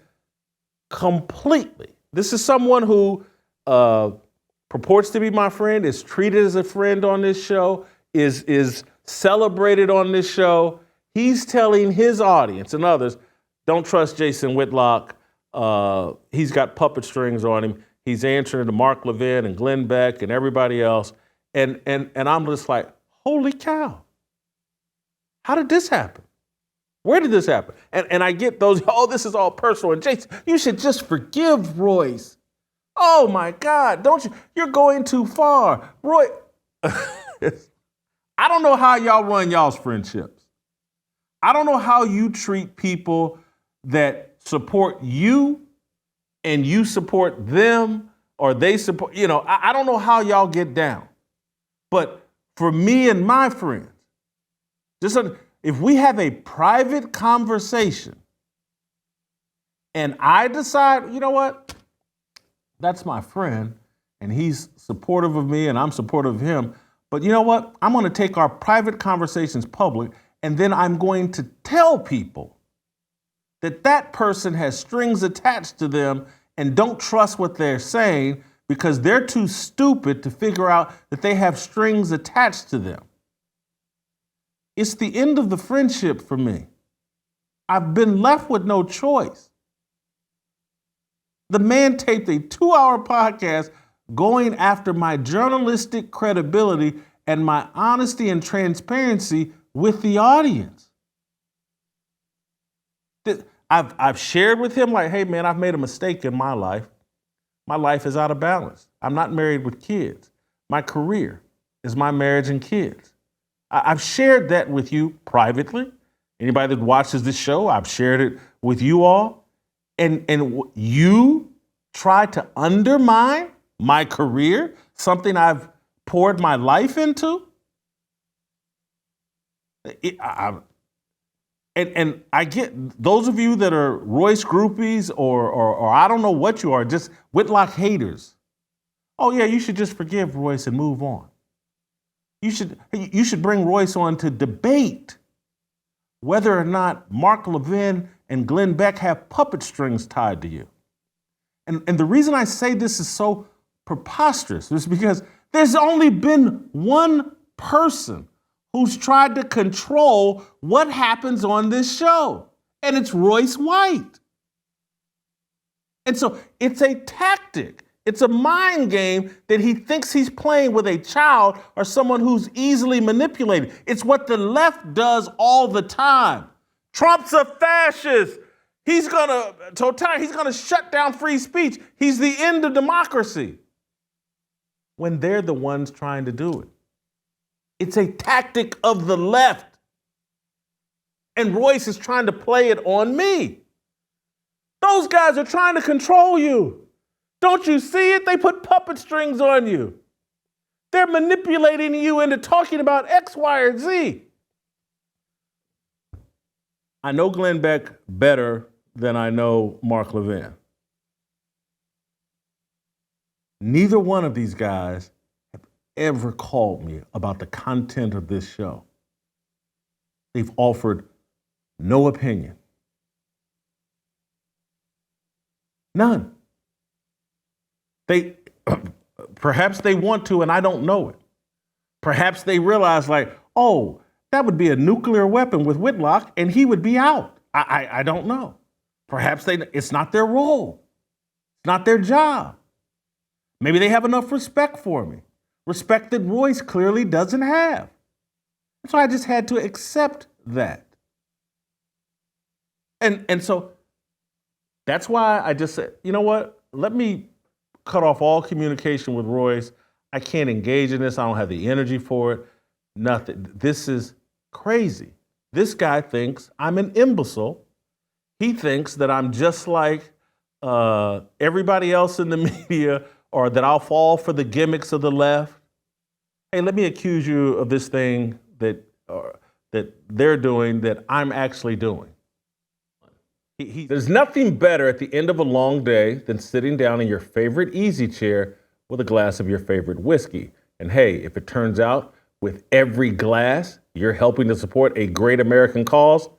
completely, this is someone who purports to be my friend, is treated as a friend on this show, is celebrated on this show. He's telling his audience and others, don't trust Jason Whitlock. He's got puppet strings on him. He's answering to Mark Levin and Glenn Beck and everybody else. And I'm just like, holy cow. How did this happen? Where did this happen? And I get those, oh, this is all personal. And Jason, you should just forgive Royce. Oh my God, don't you? You're going too far. Roy, I don't know how y'all run y'all's friendships. I don't know how you treat people that support you and you support them or they support, I don't know how y'all get down. But for me and my friends, if we have a private conversation and I decide, you know what, that's my friend and he's supportive of me and I'm supportive of him, but you know what, I'm going to take our private conversations public and then I'm going to tell people that that person has strings attached to them and don't trust what they're saying because they're too stupid to figure out that they have strings attached to them. It's the end of the friendship for me. I've been left with no choice. The man taped a 2-hour podcast going after my journalistic credibility and my honesty and transparency with the audience. I've shared with him like, hey man, I've made a mistake in my life. My life is out of balance. I'm not married with kids. My career is my marriage and kids. I've shared that with you privately. Anybody that watches this show, I've shared it with you all. And you try to undermine my career, something I've poured my life into. And I get those of you that are Royce groupies or I don't know what you are, just Whitlock haters. Oh yeah, you should just forgive Royce and move on. You should bring Royce on to debate whether or not Mark Levin and Glenn Beck have puppet strings tied to you. And the reason I say this is so preposterous is because there's only been one person who's tried to control what happens on this show, and it's Royce White. And so it's a tactic. It's a mind game that he thinks he's playing with a child or someone who's easily manipulated. It's what the left does all the time. Trump's a fascist. He's gonna shut down free speech. He's the end of democracy. When they're the ones trying to do it. It's a tactic of the left. And Royce is trying to play it on me. Those guys are trying to control you. Don't you see it? They put puppet strings on you. They're manipulating you into talking about X, Y, or Z. I know Glenn Beck better than I know Mark Levin. Neither one of these guys have ever called me about the content of this show. They've offered no opinion. None. Perhaps they want to, and I don't know it. Perhaps they realize like, oh, that would be a nuclear weapon with Whitlock, and he would be out. I don't know. Perhaps it's not their role. It's not their job. Maybe they have enough respect for me. Respect that Royce clearly doesn't have. So I just had to accept that. And so that's why I just said, you know what? Let me cut off all communication with Royce. I can't engage in this. I don't have the energy for it. Nothing. This is crazy. This guy thinks I'm an imbecile. He thinks that I'm just like everybody else in the media, or that I'll fall for the gimmicks of the left. Hey, let me accuse you of this thing that they're doing that I'm actually doing. There's nothing better at the end of a long day than sitting down in your favorite easy chair with a glass of your favorite whiskey. And hey, if it turns out with every glass you're helping to support a great American cause,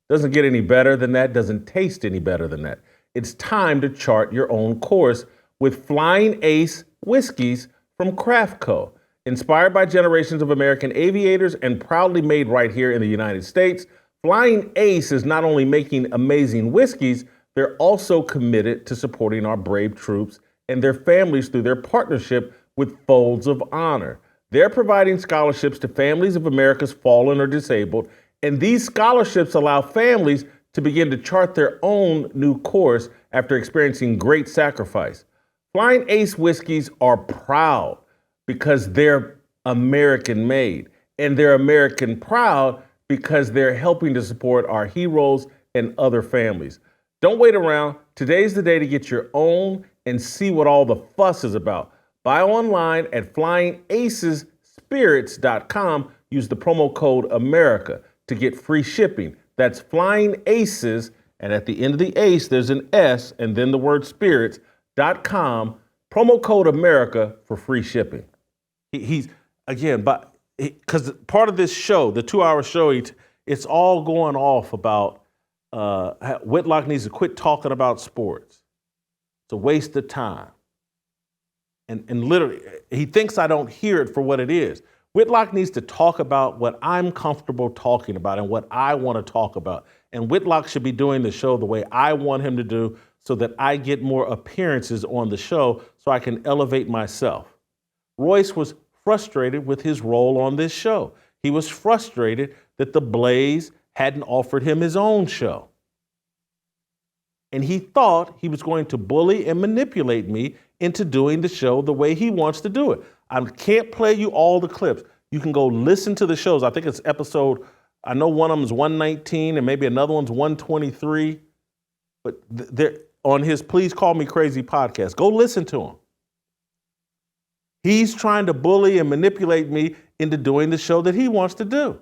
doesn't get any better than that, doesn't taste any better than that. It's time to chart your own course with Flying Ace whiskeys from Craft Co. Inspired by generations of American aviators and proudly made right here in the United States, Flying Ace is not only making amazing whiskeys, they're also committed to supporting our brave troops and their families through their partnership with Folds of Honor. They're providing scholarships to families of America's fallen or disabled, and these scholarships allow families to begin to chart their own new course after experiencing great sacrifice. Flying Ace whiskeys are proud because they're American made, and they're American proud because they're helping to support our heroes and other families. Don't wait around. Today's the day to get your own and see what all the fuss is about. Buy online at flyingacesspirits.com. Use the promo code America to get free shipping. That's Flying Aces, and at the end of the ace, there's an S, and then the word spirits.com. Promo code America for free shipping. He's, again, because part of this show, the 2-hour show, it's all going off about Whitlock needs to quit talking about sports. It's a waste of time. And literally, he thinks I don't hear it for what it is. Whitlock needs to talk about what I'm comfortable talking about and what I want to talk about. And Whitlock should be doing the show the way I want him to do so that I get more appearances on the show so I can elevate myself. Royce was frustrated with his role on this show. He was frustrated that the Blaze hadn't offered him his own show. And he thought he was going to bully and manipulate me into doing the show the way he wants to do it. I can't play you all the clips. You can go listen to the shows. I think it's episode, I know one of them is 119 and maybe another one's 123. But they're on his Please Call Me Crazy podcast. Go listen to him. He's trying to bully and manipulate me into doing the show that he wants to do.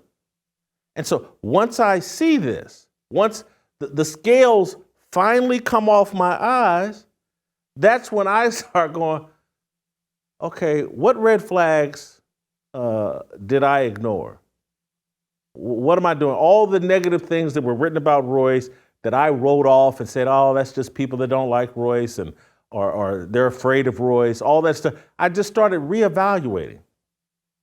And so once I see this, once the scales finally come off my eyes, that's when I start going, okay, what red flags did I ignore? What am I doing? All the negative things that were written about Royce that I wrote off and said, oh, that's just people that don't like Royce and or they're afraid of Royce, all that stuff. I just started reevaluating.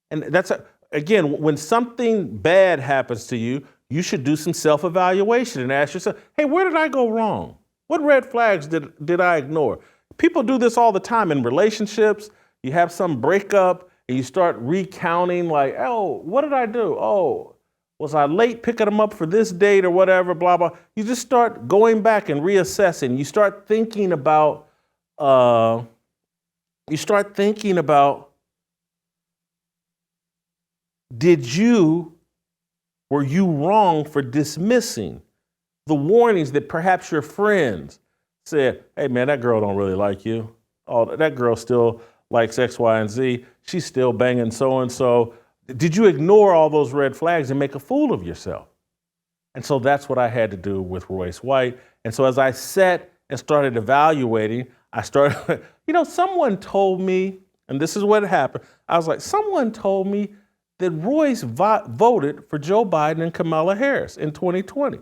And that's, again, when something bad happens to you, you should do some self-evaluation and ask yourself, hey, where did I go wrong? What red flags did I ignore? People do this all the time in relationships. You have some breakup and you start recounting like, oh, what did I do? Oh, was I late picking them up for this date or whatever, blah, blah. You just start going back and reassessing. You start thinking about, were you wrong for dismissing the warnings that perhaps your friends said, hey man, that girl don't really like you. Oh, that girl still likes X, Y, and Z. She's still banging so-and-so. Did you ignore all those red flags and make a fool of yourself? And so that's what I had to do with Royce White. And so as I sat and started evaluating, I started, someone told me, and this is what happened. I was like, someone told me that Royce voted for Joe Biden and Kamala Harris in 2020.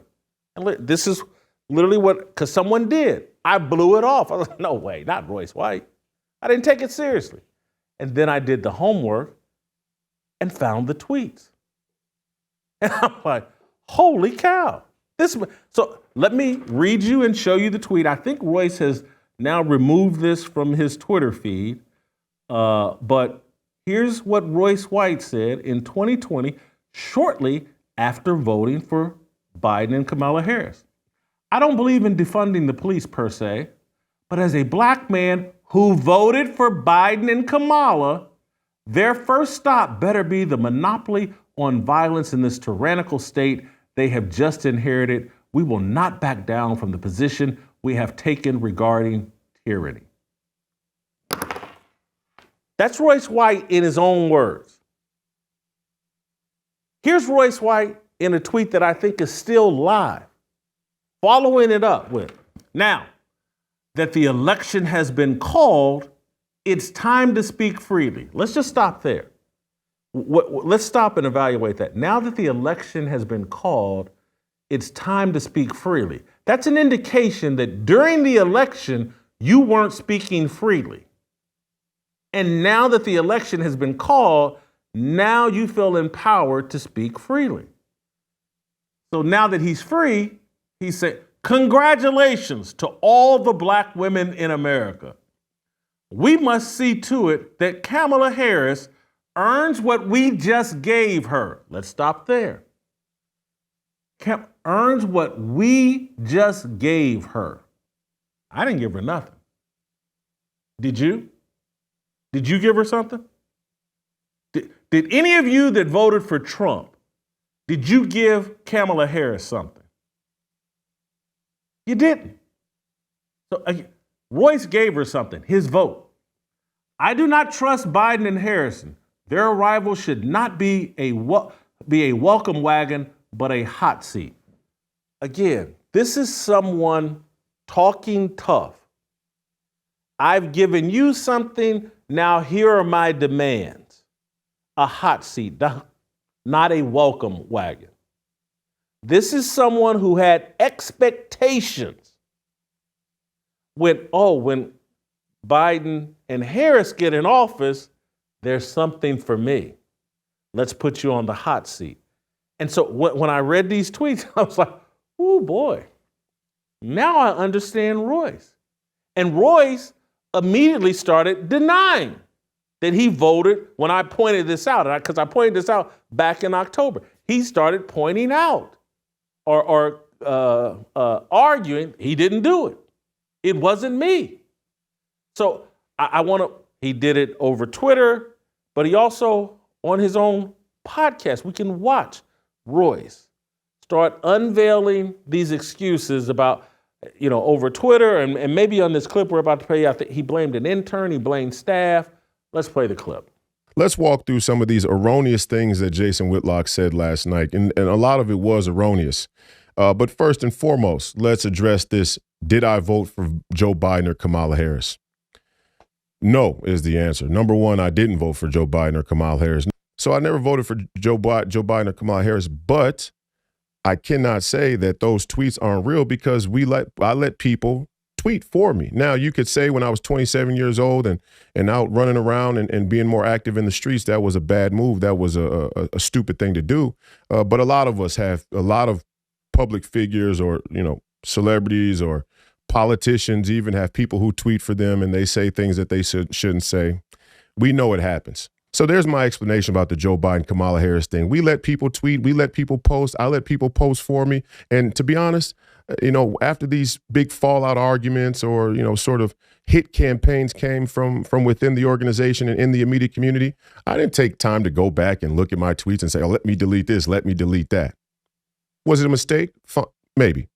And this is literally because someone did. I blew it off. I was like, no way, not Royce White. I didn't take it seriously. And then I did the homework and found the tweets. And I'm like, holy cow. So let me read you and show you the tweet. I think Royce has now removed this from his Twitter feed. But here's what Royce White said in 2020, shortly after voting for Biden and Kamala Harris. I don't believe in defunding the police per se, but as a black man who voted for Biden and Kamala, their first stop better be the monopoly on violence in this tyrannical state they have just inherited. We will not back down from the position we have taken regarding tyranny. That's Royce White in his own words. Here's Royce White in a tweet that I think is still live, following it up with, now that the election has been called, it's time to speak freely. Let's just stop there. Let's stop and evaluate that. Now that the election has been called, it's time to speak freely. That's an indication that during the election, you weren't speaking freely. And now that the election has been called, now you feel empowered to speak freely. So now that he's free, he said, congratulations to all the black women in America. We must see to it that Kamala Harris earns what we just gave her. Let's stop there. Earns what we just gave her. I didn't give her nothing. Did you? Did you give her something? Did any of you that voted for Trump, did you give Kamala Harris something? You didn't. So Royce gave her something, his vote. I do not trust Biden and Harrison. Their arrival should not be a welcome wagon, but a hot seat. Again, this is someone talking tough. I've given you something, now here are my demands. A hot seat, not a welcome wagon. This is someone who had expectations when Biden and Harris get in office, there's something for me. Let's put you on the hot seat. And so when I read these tweets, I was like, oh boy, now I understand Royce. And Royce immediately started denying that he voted when I pointed this out, because I pointed this out back in October. He started pointing out or arguing he didn't do it. It wasn't me. So he did it over Twitter, but he also, on his own podcast, we can watch Royce start unveiling these excuses about, over Twitter and maybe on this clip we're about to play. I think he blamed an intern, he blamed staff. Let's play the clip. Let's walk through some of these erroneous things that Jason Whitlock said last night, and a lot of it was erroneous. But first and foremost, let's address this. Did I vote for Joe Biden or Kamala Harris? No is the answer. Number one, I didn't vote for Joe Biden or Kamala Harris. So I never voted for Joe Biden or Kamala Harris, but I cannot say that those tweets aren't real because I let people tweet for me. Now, you could say when I was 27 years old and out running around and being more active in the streets, that was a bad move. That was a stupid thing to do. But a lot of us have, a lot of public figures or, celebrities or politicians even have people who tweet for them and they say things that they shouldn't say. We know it happens. So there's my explanation about the Joe Biden, Kamala Harris thing. We let people tweet. We let people post. I let people post for me. And to be honest, after these big fallout arguments or, sort of hit campaigns came from within the organization and in the immediate community, I didn't take time to go back and look at my tweets and say, oh, let me delete this, let me delete that. Was it a mistake? Maybe.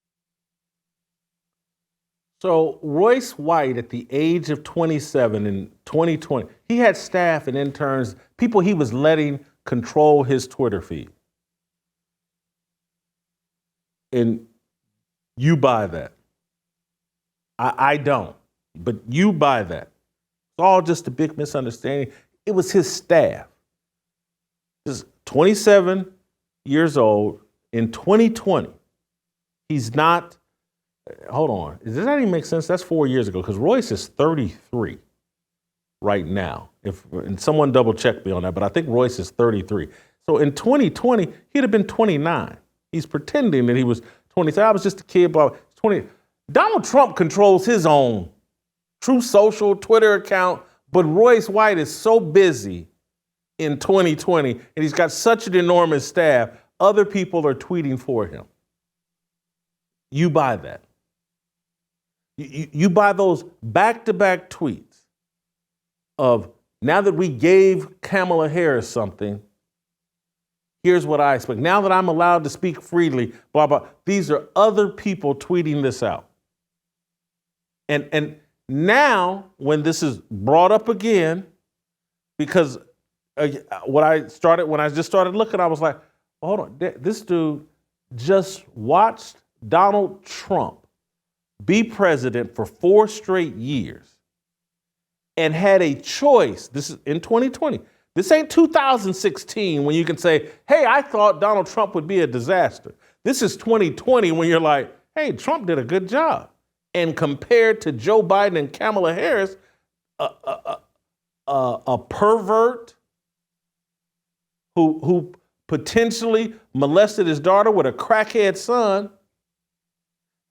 So Royce White, at the age of 27 in 2020, he had staff and interns, people he was letting control his Twitter feed. And you buy that. I don't, but you buy that. It's all just a big misunderstanding. It was his staff. He's 27 years old in 2020. He's not. Hold on. Does that even make sense? That's 4 years ago because Royce is 33 right now. And someone double check me on that, but I think Royce is 33. So in 2020, he'd have been 29. He's pretending that he was 23. I was just a kid, about 20. Donald Trump controls his own Truth Social Twitter account, but Royce White is so busy in 2020, and he's got such an enormous staff, other people are tweeting for him. You buy that. You buy those back-to-back tweets of, now that we gave Kamala Harris something, here's what I expect. Now that I'm allowed to speak freely, blah, blah. These are other people tweeting this out. And now, when this is brought up again, because when I just started looking, I was like, hold on, this dude just watched Donald Trump be president for 4 straight years and had a choice. This is in 2020. This ain't 2016 when you can say, hey, I thought Donald Trump would be a disaster. This is 2020 when you're like, hey, Trump did a good job. And compared to Joe Biden and Kamala Harris, a pervert who potentially molested his daughter with a crackhead son,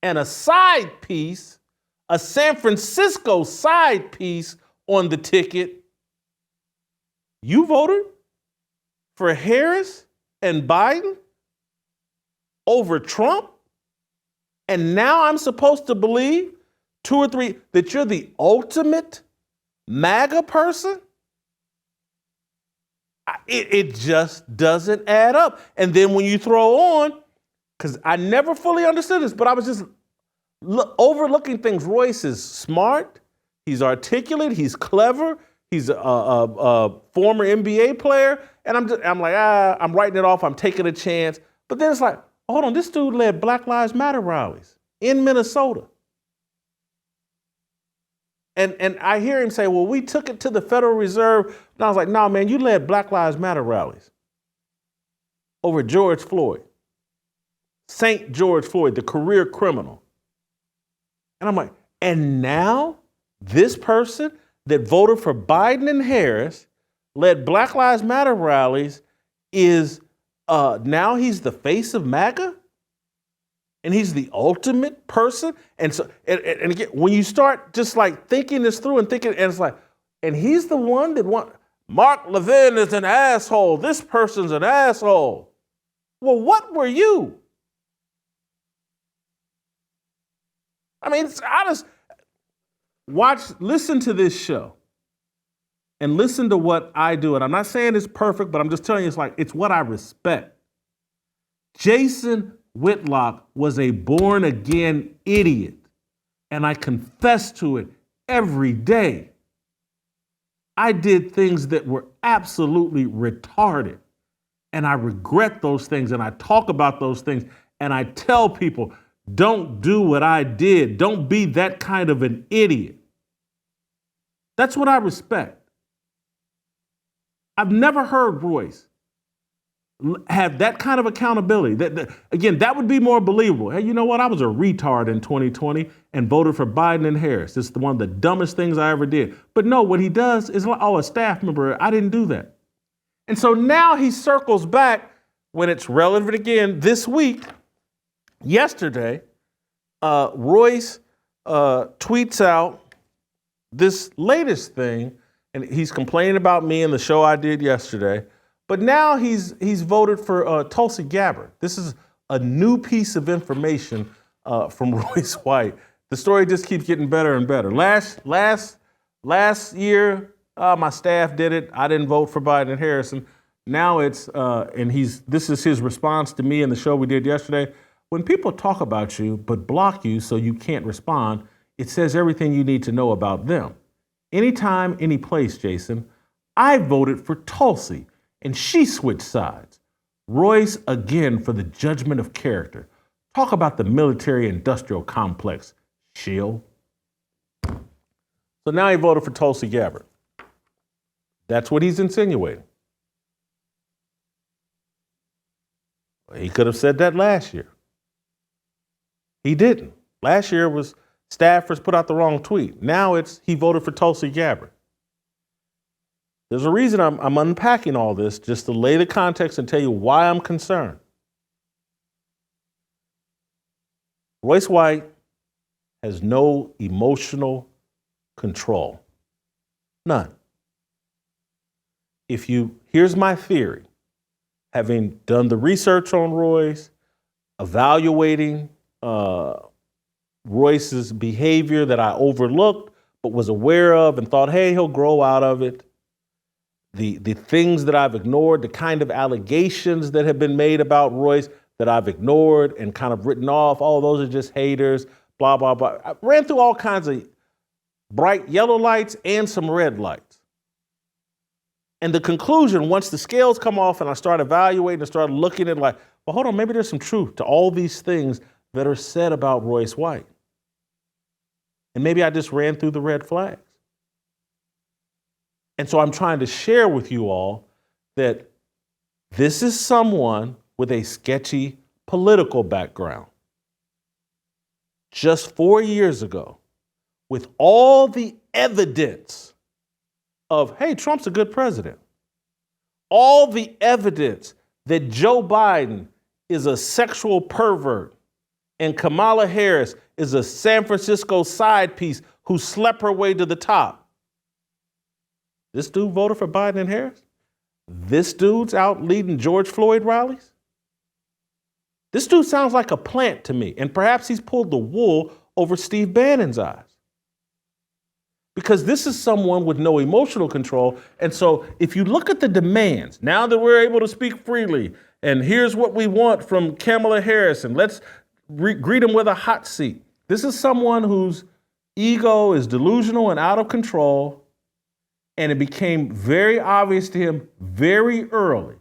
and a side piece, a San Francisco side piece on the ticket. You voted for Harris and Biden over Trump? And now I'm supposed to believe 2 or 3 that you're the ultimate MAGA person? It just doesn't add up. And then when you throw on, because I never fully understood this, but I was just overlooking things. Royce is smart. He's articulate. He's clever. He's a former NBA player. And I'm like, I'm writing it off. I'm taking a chance. But then it's like, hold on, this dude led Black Lives Matter rallies in Minnesota. And I hear him say, well, we took it to the Federal Reserve. And I was like, no, man, you led Black Lives Matter rallies over George Floyd, St. George Floyd, the career criminal. And I'm like, and now this person that voted for Biden and Harris, led Black Lives Matter rallies, is now he's the face of MAGA? And he's the ultimate person? And so, and again, when you start just like thinking this through and thinking, and it's like, and he's the one that Mark Levin is an asshole. This person's an asshole. Well, what were you? I mean, listen to this show and listen to what I do. And I'm not saying it's perfect, but I'm just telling you, it's what I respect. Jason Whitlock was a born again idiot, and I confess to it every day. I did things that were absolutely retarded, and I regret those things, and I talk about those things, and I tell people, don't do what I did. Don't be that kind of an idiot. That's what I respect. I've never heard Royce have that kind of accountability. Again, that would be more believable. Hey, you know what? I was a retard in 2020 and voted for Biden and Harris. It's one of the dumbest things I ever did. But no, what he does is, a staff member, I didn't do that. And so now he circles back when it's relevant again this week. Yesterday, Royce tweets out this latest thing, and he's complaining about me and the show I did yesterday. But now he's voted for Tulsi Gabbard. This is a new piece of information from Royce White. The story just keeps getting better and better. Last year, my staff did it. I didn't vote for Biden and Harrison. Now it's this is his response to me in the show we did yesterday. When people talk about you but block you so you can't respond, it says everything you need to know about them. Anytime, any place, Jason, I voted for Tulsi. And she switched sides. Royce, again, for the judgment of character. Talk about the military-industrial complex, shill. So now he voted for Tulsi Gabbard. That's what he's insinuating. He could have said that last year. He didn't. Last year was staffers put out the wrong tweet. Now it's he voted for Tulsi Gabbard. There's a reason I'm unpacking all this, just to lay the context and tell you why I'm concerned. Royce White has no emotional control. None. Here's my theory. Having done the research on Royce, evaluating Royce's behavior that I overlooked but was aware of and thought, hey, he'll grow out of it. The things that I've ignored, the kind of allegations that have been made about Royce that I've ignored and kind of written off, those are just haters, blah, blah, blah. I ran through all kinds of bright yellow lights and some red lights. And the conclusion, once the scales come off and I start evaluating and start looking at well, hold on, maybe there's some truth to all these things that are said about Royce White. And maybe I just ran through the red flags. And so I'm trying to share with you all that this is someone with a sketchy political background. Just 4 years ago, with all the evidence of, hey, Trump's a good president, all the evidence that Joe Biden is a sexual pervert and Kamala Harris is a San Francisco side piece who slept her way to the top. This dude voted for Biden and Harris? This dude's out leading George Floyd rallies? This dude sounds like a plant to me, and perhaps he's pulled the wool over Steve Bannon's eyes. Because this is someone with no emotional control, and so if you look at the demands, now that we're able to speak freely, and here's what we want from Kamala Harris, and let's greet him with a hot seat. This is someone whose ego is delusional and out of control, and it became very obvious to him very early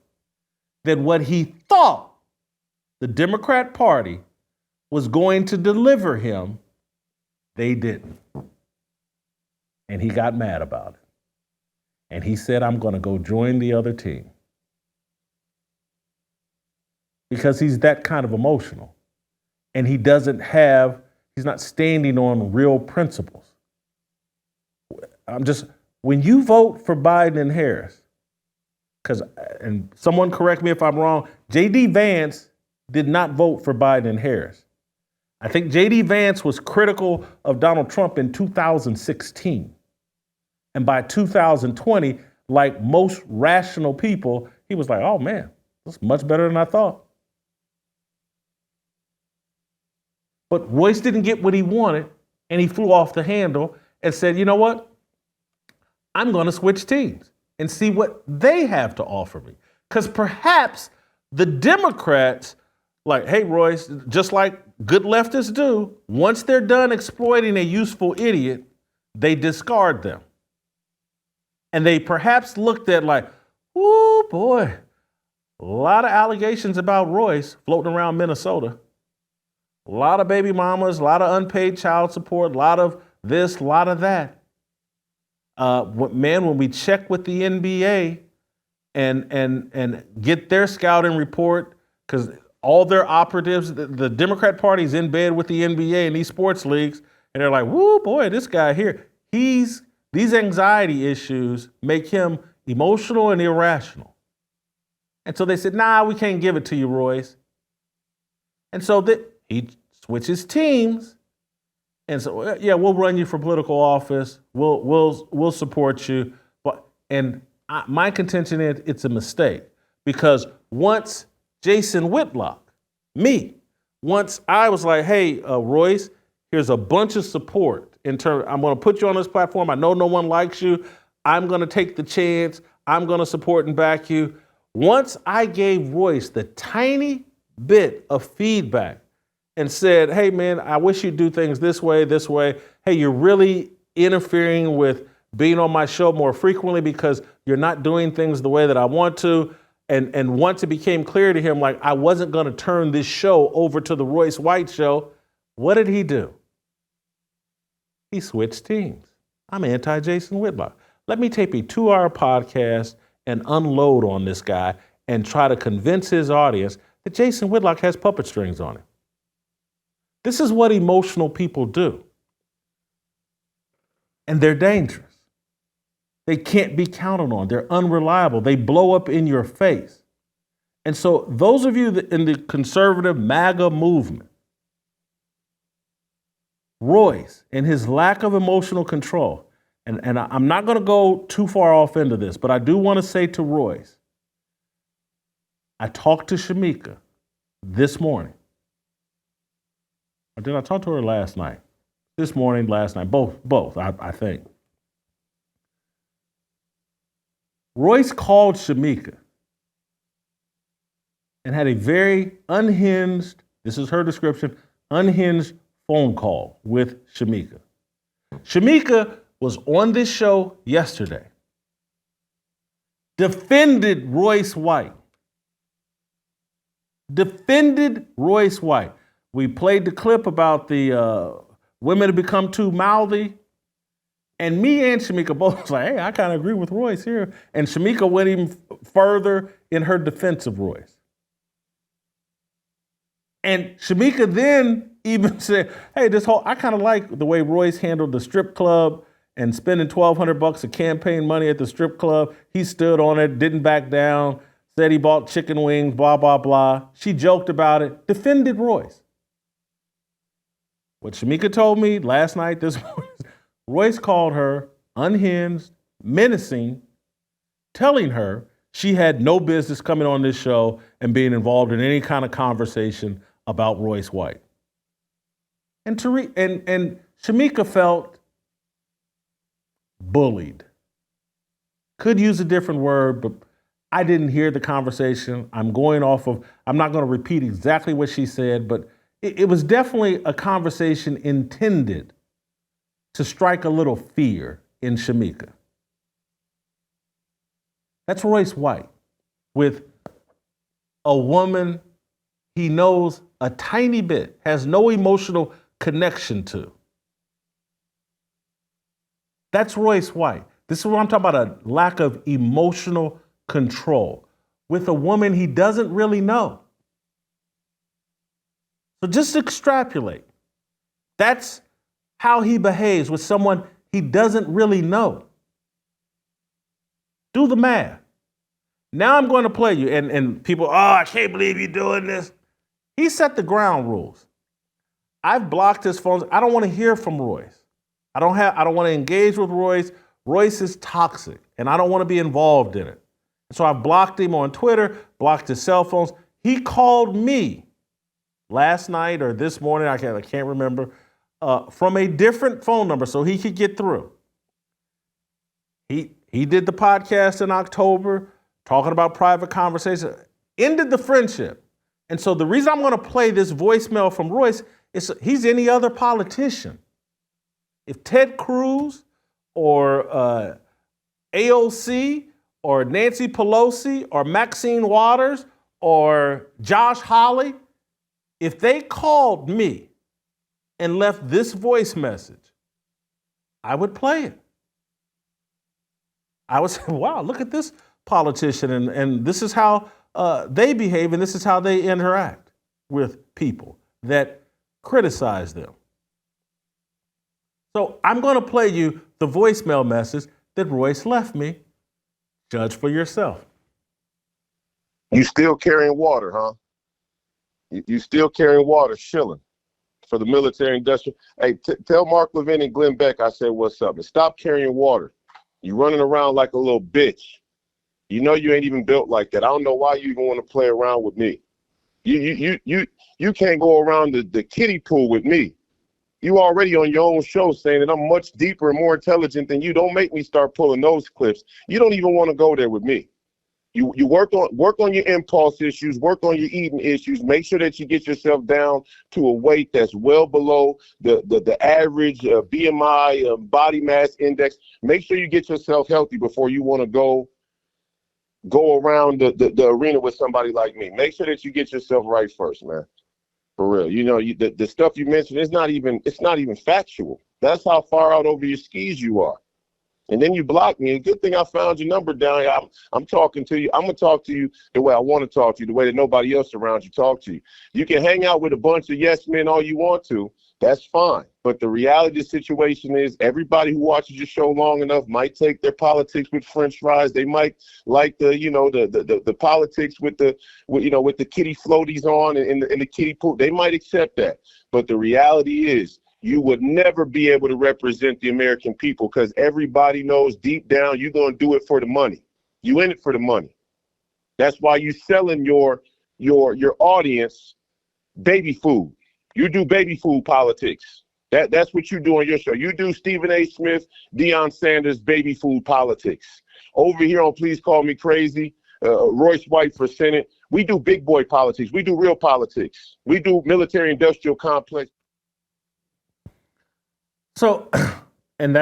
that what he thought the Democrat Party was going to deliver him, they didn't. And he got mad about it. And he said, I'm going to go join the other team. Because he's that kind of emotional. And he's not standing on real principles. When you vote for Biden and Harris, and someone correct me if I'm wrong, J.D. Vance did not vote for Biden and Harris. I think J.D. Vance was critical of Donald Trump in 2016. And by 2020, like most rational people, he was like, oh man, that's much better than I thought. But Royce didn't get what he wanted, and he flew off the handle and said, you know what? I'm going to switch teams and see what they have to offer me. Because perhaps the Democrats, like, hey, Royce, just like good leftists do, once they're done exploiting a useful idiot, they discard them. And they perhaps looked at like, oh boy, a lot of allegations about Royce floating around Minnesota. A lot of baby mamas, a lot of unpaid child support, a lot of this, a lot of that. When we check with the NBA and get their scouting report, because all their operatives, the Democrat Party's in bed with the NBA and these sports leagues, and they're like, whoo, boy, this guy here, these anxiety issues make him emotional and irrational. And so they said, nah, we can't give it to you, Royce. And so he switches teams. And so, yeah, we'll run you for political office. We'll support you. My contention is it's a mistake, because once Jason Whitlock, once I was like, hey, Royce, here's a bunch of support I'm going to put you on this platform. I know no one likes you. I'm going to take the chance. I'm going to support and back you. Once I gave Royce the tiny bit of feedback and said, hey, man, I wish you'd do things this way. Hey, you're really interfering with being on my show more frequently because you're not doing things the way that I want to. And once it became clear to him, like, I wasn't going to turn this show over to the Royce White show, what did he do? He switched teams. I'm anti-Jason Whitlock. Let me tape a 2-hour podcast and unload on this guy and try to convince his audience that Jason Whitlock has puppet strings on him. This is what emotional people do. And they're dangerous. They can't be counted on. They're unreliable. They blow up in your face. And so those of you in the conservative MAGA movement, Royce and his lack of emotional control, and I'm not going to go too far off into this, but I do want to say to Royce, I talked to Shamika this morning. Or did I talk to her last night? This morning, last night, both, I think. Royce called Shamika and had a very unhinged, this is her description, unhinged phone call with Shamika. Shamika was on this show yesterday, defended Royce White. We played the clip about the women have become too mouthy. And me and Shamika both was like, hey, I kind of agree with Royce here. And Shamika went even further in her defense of Royce. And Shamika then even said, hey, I kind of like the way Royce handled the strip club and spending $1,200 of campaign money at the strip club. He stood on it, didn't back down, said he bought chicken wings, blah, blah, blah. She joked about it, defended Royce. What Shamika told me last night, this morning, Royce called her unhinged, menacing, telling her she had no business coming on this show and being involved in any kind of conversation about Royce White. And Shamika felt bullied. Could use a different word, but I didn't hear the conversation. I'm not going to repeat exactly what she said, but it was definitely a conversation intended to strike a little fear in Shamika. That's Royce White with a woman he knows a tiny bit, has no emotional connection to. That's Royce White. This is what I'm talking about, a lack of emotional control with a woman he doesn't really know. So just extrapolate. That's how he behaves with someone he doesn't really know. Do the math. Now I'm going to play you, and people, I can't believe you're doing this. He set the ground rules. I've blocked his phones. I don't want to hear from Royce. I don't want to engage with Royce. Royce is toxic, and I don't want to be involved in it. So I've blocked him on Twitter, blocked his cell phones. He called me last night or this morning, I can't remember, from a different phone number so he could get through. He did the podcast in October, talking about private conversations, ended the friendship. And so the reason I'm going to play this voicemail from Royce is he's any other politician. If Ted Cruz or AOC or Nancy Pelosi or Maxine Waters or Josh Hawley, if they called me and left this voice message, I would play it. I would say, wow, look at this politician, and this is how they behave, and this is how they interact with people that criticize them. So I'm going to play you the voicemail message that Royce left me. Judge for yourself. You still carrying water, huh? You still carrying water, shilling for the military industrial. Hey, tell Mark Levin and Glenn Beck I said what's up, and stop carrying water. You running around like a little bitch. You know you ain't even built like that. I don't know why you even want to play around with me. You can't go around the kiddie pool with me. You already on your own show saying that I'm much deeper and more intelligent than you. Don't make me start pulling those clips. You don't even want to go there with me. You work on your impulse issues, work on your eating issues. Make sure that you get yourself down to a weight that's well below the average BMI body mass index. Make sure you get yourself healthy before you want to go around the arena with somebody like me. Make sure that you get yourself right first, man. For real. You know, the stuff you mentioned it's not even factual. That's how far out over your skis you are. And then you block me. And good thing I found your number down here. I'm talking to you. I'm going to talk to you the way I want to talk to you, the way that nobody else around you talk to you. You can hang out with a bunch of yes men all you want to. That's fine. But the reality of the situation is everybody who watches your show long enough might take their politics with French fries. They might like the politics with the kitty floaties on and the kiddie pool. They might accept that. But the reality is you would never be able to represent the American people because everybody knows deep down you're going to do it for the money. You in it for the money. That's why you selling your audience baby food. You do baby food politics. That's what you do on your show. You do Stephen A. Smith, Deion Sanders, baby food politics. Over here on Please Call Me Crazy, Royce White for Senate, we do big boy politics. We do real politics. We do military industrial complex. So, and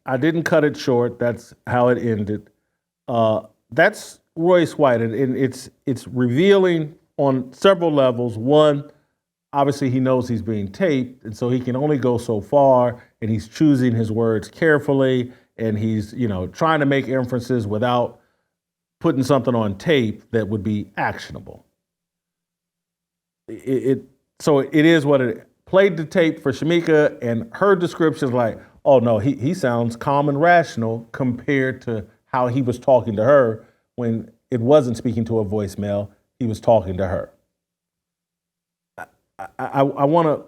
I didn't cut it short. That's how it ended. That's Royce White, and it's revealing on several levels. One, obviously he knows he's being taped, and so he can only go so far, and he's choosing his words carefully, and he's, trying to make inferences without putting something on tape that would be actionable. So it is what it played the tape for Shamika, and her description is like, oh no, he sounds calm and rational compared to how he was talking to her when it wasn't speaking to a voicemail, he was talking to her. I want to,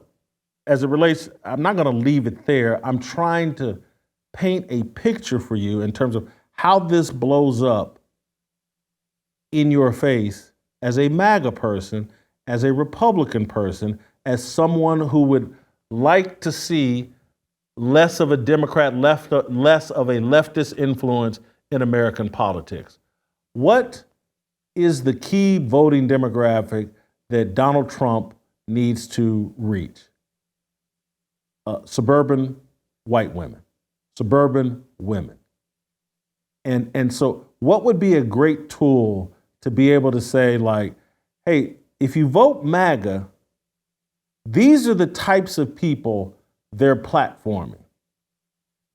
as it relates, I'm not going to leave it there. I'm trying to paint a picture for you in terms of how this blows up in your face as a MAGA person, as a Republican person, as someone who would like to see less of a Democrat, less of a leftist influence in American politics. What is the key voting demographic that Donald Trump needs to reach? Suburban white women, suburban women. And so what would be a great tool to be able to say, like, hey, if you vote MAGA, these are the types of people they're platforming.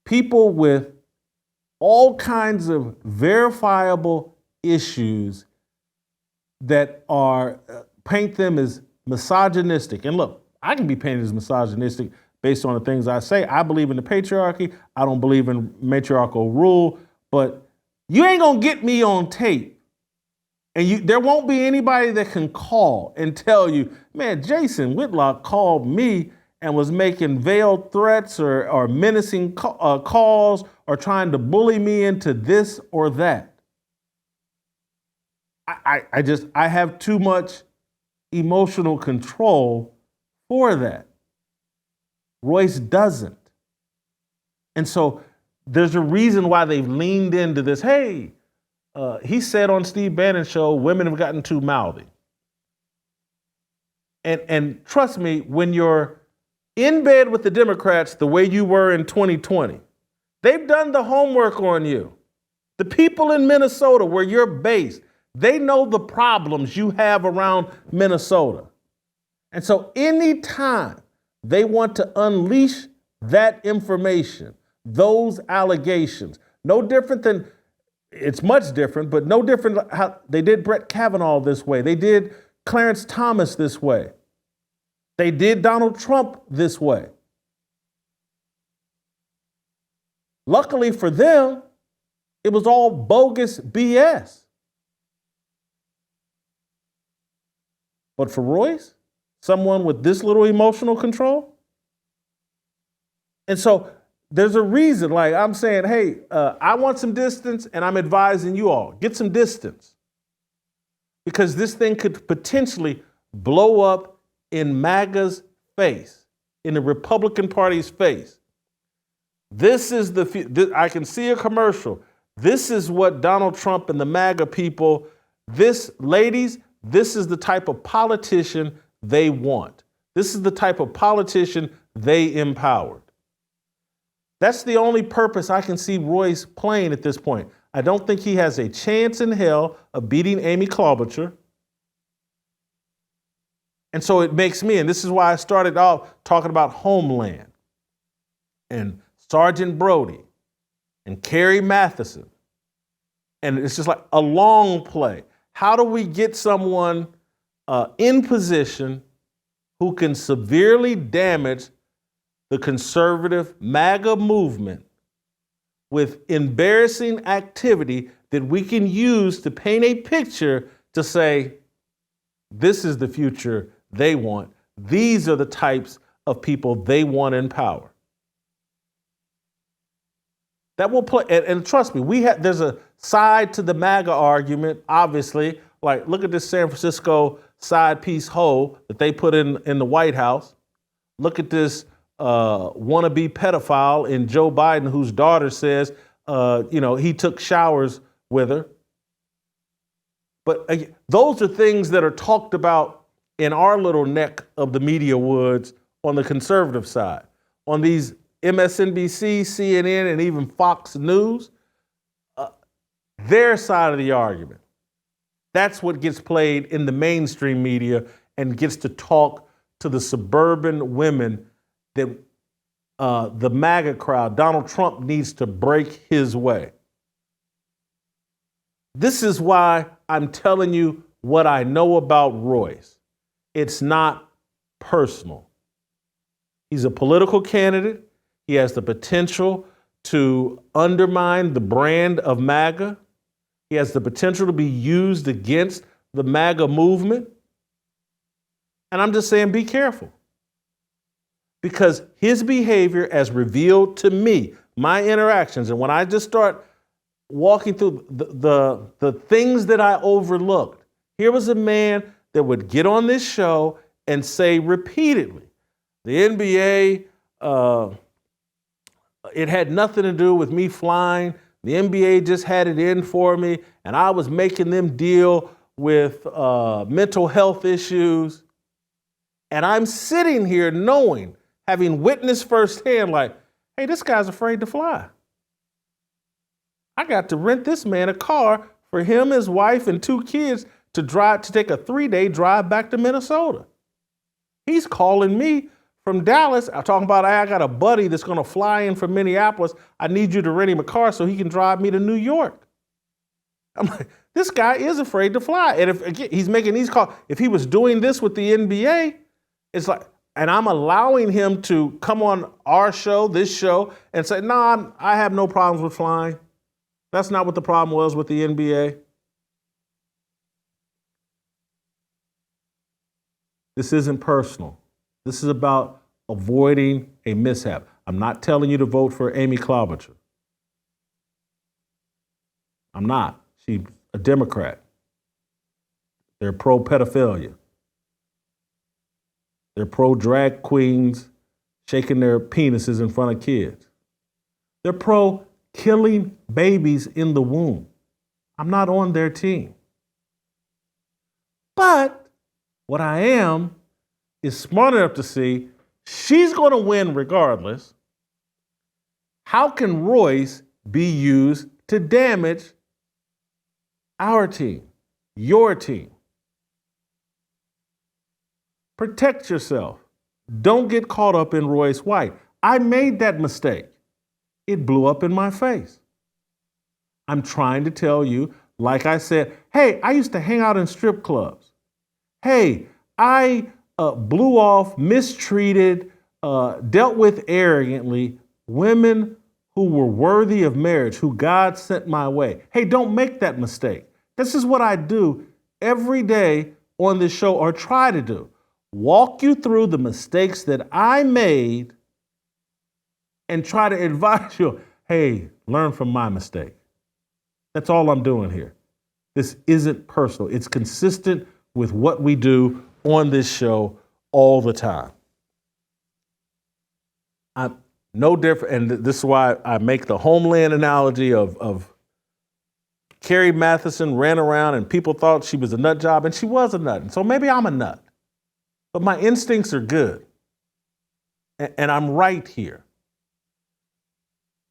People with all kinds of verifiable issues that are paint them as misogynistic. And look, I can be painted as misogynistic based on the things I say. I believe in the patriarchy. I don't believe in matriarchal rule, but you ain't gonna get me on tape. And there won't be anybody that can call and tell you, man, Jason Whitlock called me and was making veiled threats or menacing calls or trying to bully me into this or that. I have too much emotional control for that. Royce doesn't. And so there's a reason why they've leaned into this. Hey, he said on Steve Bannon's show, women have gotten too mouthy. And trust me, when you're in bed with the Democrats the way you were in 2020, they've done the homework on you. The people in Minnesota, where you're based, they know the problems you have around Minnesota. And so anytime they want to unleash that information, those allegations, no different than, it's much different, but no different how they did Brett Kavanaugh this way. They did Clarence Thomas this way. They did Donald Trump this way. Luckily for them, it was all bogus BS. But for Royce, someone with this little emotional control. And so there's a reason, like I'm saying, hey, I want some distance, and I'm advising you all, get some distance. Because this thing could potentially blow up in MAGA's face, in the Republican Party's face. This is I can see a commercial. This is what Donald Trump and the MAGA people, ladies, this is the type of politician they want. This is the type of politician they empowered. That's the only purpose I can see Royce playing at this point. I don't think he has a chance in hell of beating Amy Klobuchar. And so it makes me, and this is why I started off talking about Homeland and Sergeant Brody and Carrie Mathison. And it's just like a long play. How do we get someone in position who can severely damage the conservative MAGA movement with embarrassing activity that we can use to paint a picture to say, this is the future they want. These are the types of people they want in power. That will play, and trust me, there's a side to the MAGA argument, obviously. Like, look at this San Francisco side piece hole that they put in the White House. Look at this wannabe pedophile in Joe Biden, whose daughter says, he took showers with her. But those are things that are talked about in our little neck of the media woods on the conservative side. On these MSNBC, CNN, and even Fox News, their side of the argument. That's what gets played in the mainstream media and gets to talk to the suburban women that the MAGA crowd, Donald Trump, needs to break his way. This is why I'm telling you what I know about Royce. It's not personal. He's a political candidate. He has the potential to undermine the brand of MAGA. He has the potential to be used against the MAGA movement. And I'm just saying, be careful. Because his behavior, as revealed to me, my interactions, and when I just start walking through the things that I overlooked, here was a man that would get on this show and say repeatedly, the NBA, it had nothing to do with me flying. The NBA just had it in for me, and I was making them deal with mental health issues. And I'm sitting here knowing, having witnessed firsthand, like, hey, this guy's afraid to fly. I got to rent this man a car for him, his wife, and 2 kids to take a 3-day drive back to Minnesota. He's calling me from Dallas. I'm talking about, I got a buddy that's going to fly in from Minneapolis. I need you to rent him a car so he can drive me to New York. I'm like, this guy is afraid to fly. And if again, he's making these calls, if he was doing this with the NBA, it's like, and I'm allowing him to come on our show, this show, and say, no, I have no problems with flying. That's not what the problem was with the NBA. This isn't personal. This is about avoiding a mishap. I'm not telling you to vote for Amy Klobuchar. I'm not. She's a Democrat. They're pro-pedophilia. They're pro-drag queens shaking their penises in front of kids. They're pro-killing babies in the womb. I'm not on their team. But what I am is smart enough to see she's going to win regardless. How can Royce be used to damage our team, your team? Protect yourself. Don't get caught up in Royce White. I made that mistake. It blew up in my face. I'm trying to tell you, like I said, hey, I used to hang out in strip clubs. Hey, I blew off, mistreated, dealt with arrogantly women who were worthy of marriage, who God sent my way. Hey, don't make that mistake. This is what I do every day on this show, or try to do. Walk you through the mistakes that I made and try to advise you, hey, learn from my mistake. That's all I'm doing here. This isn't personal. It's consistent with what we do on this show all the time. I'm no different, and this is why I make the Homeland analogy of Carrie Mathison ran around and people thought she was a nut job, and she was a nut. And so maybe I'm a nut, but my instincts are good. And I'm right here.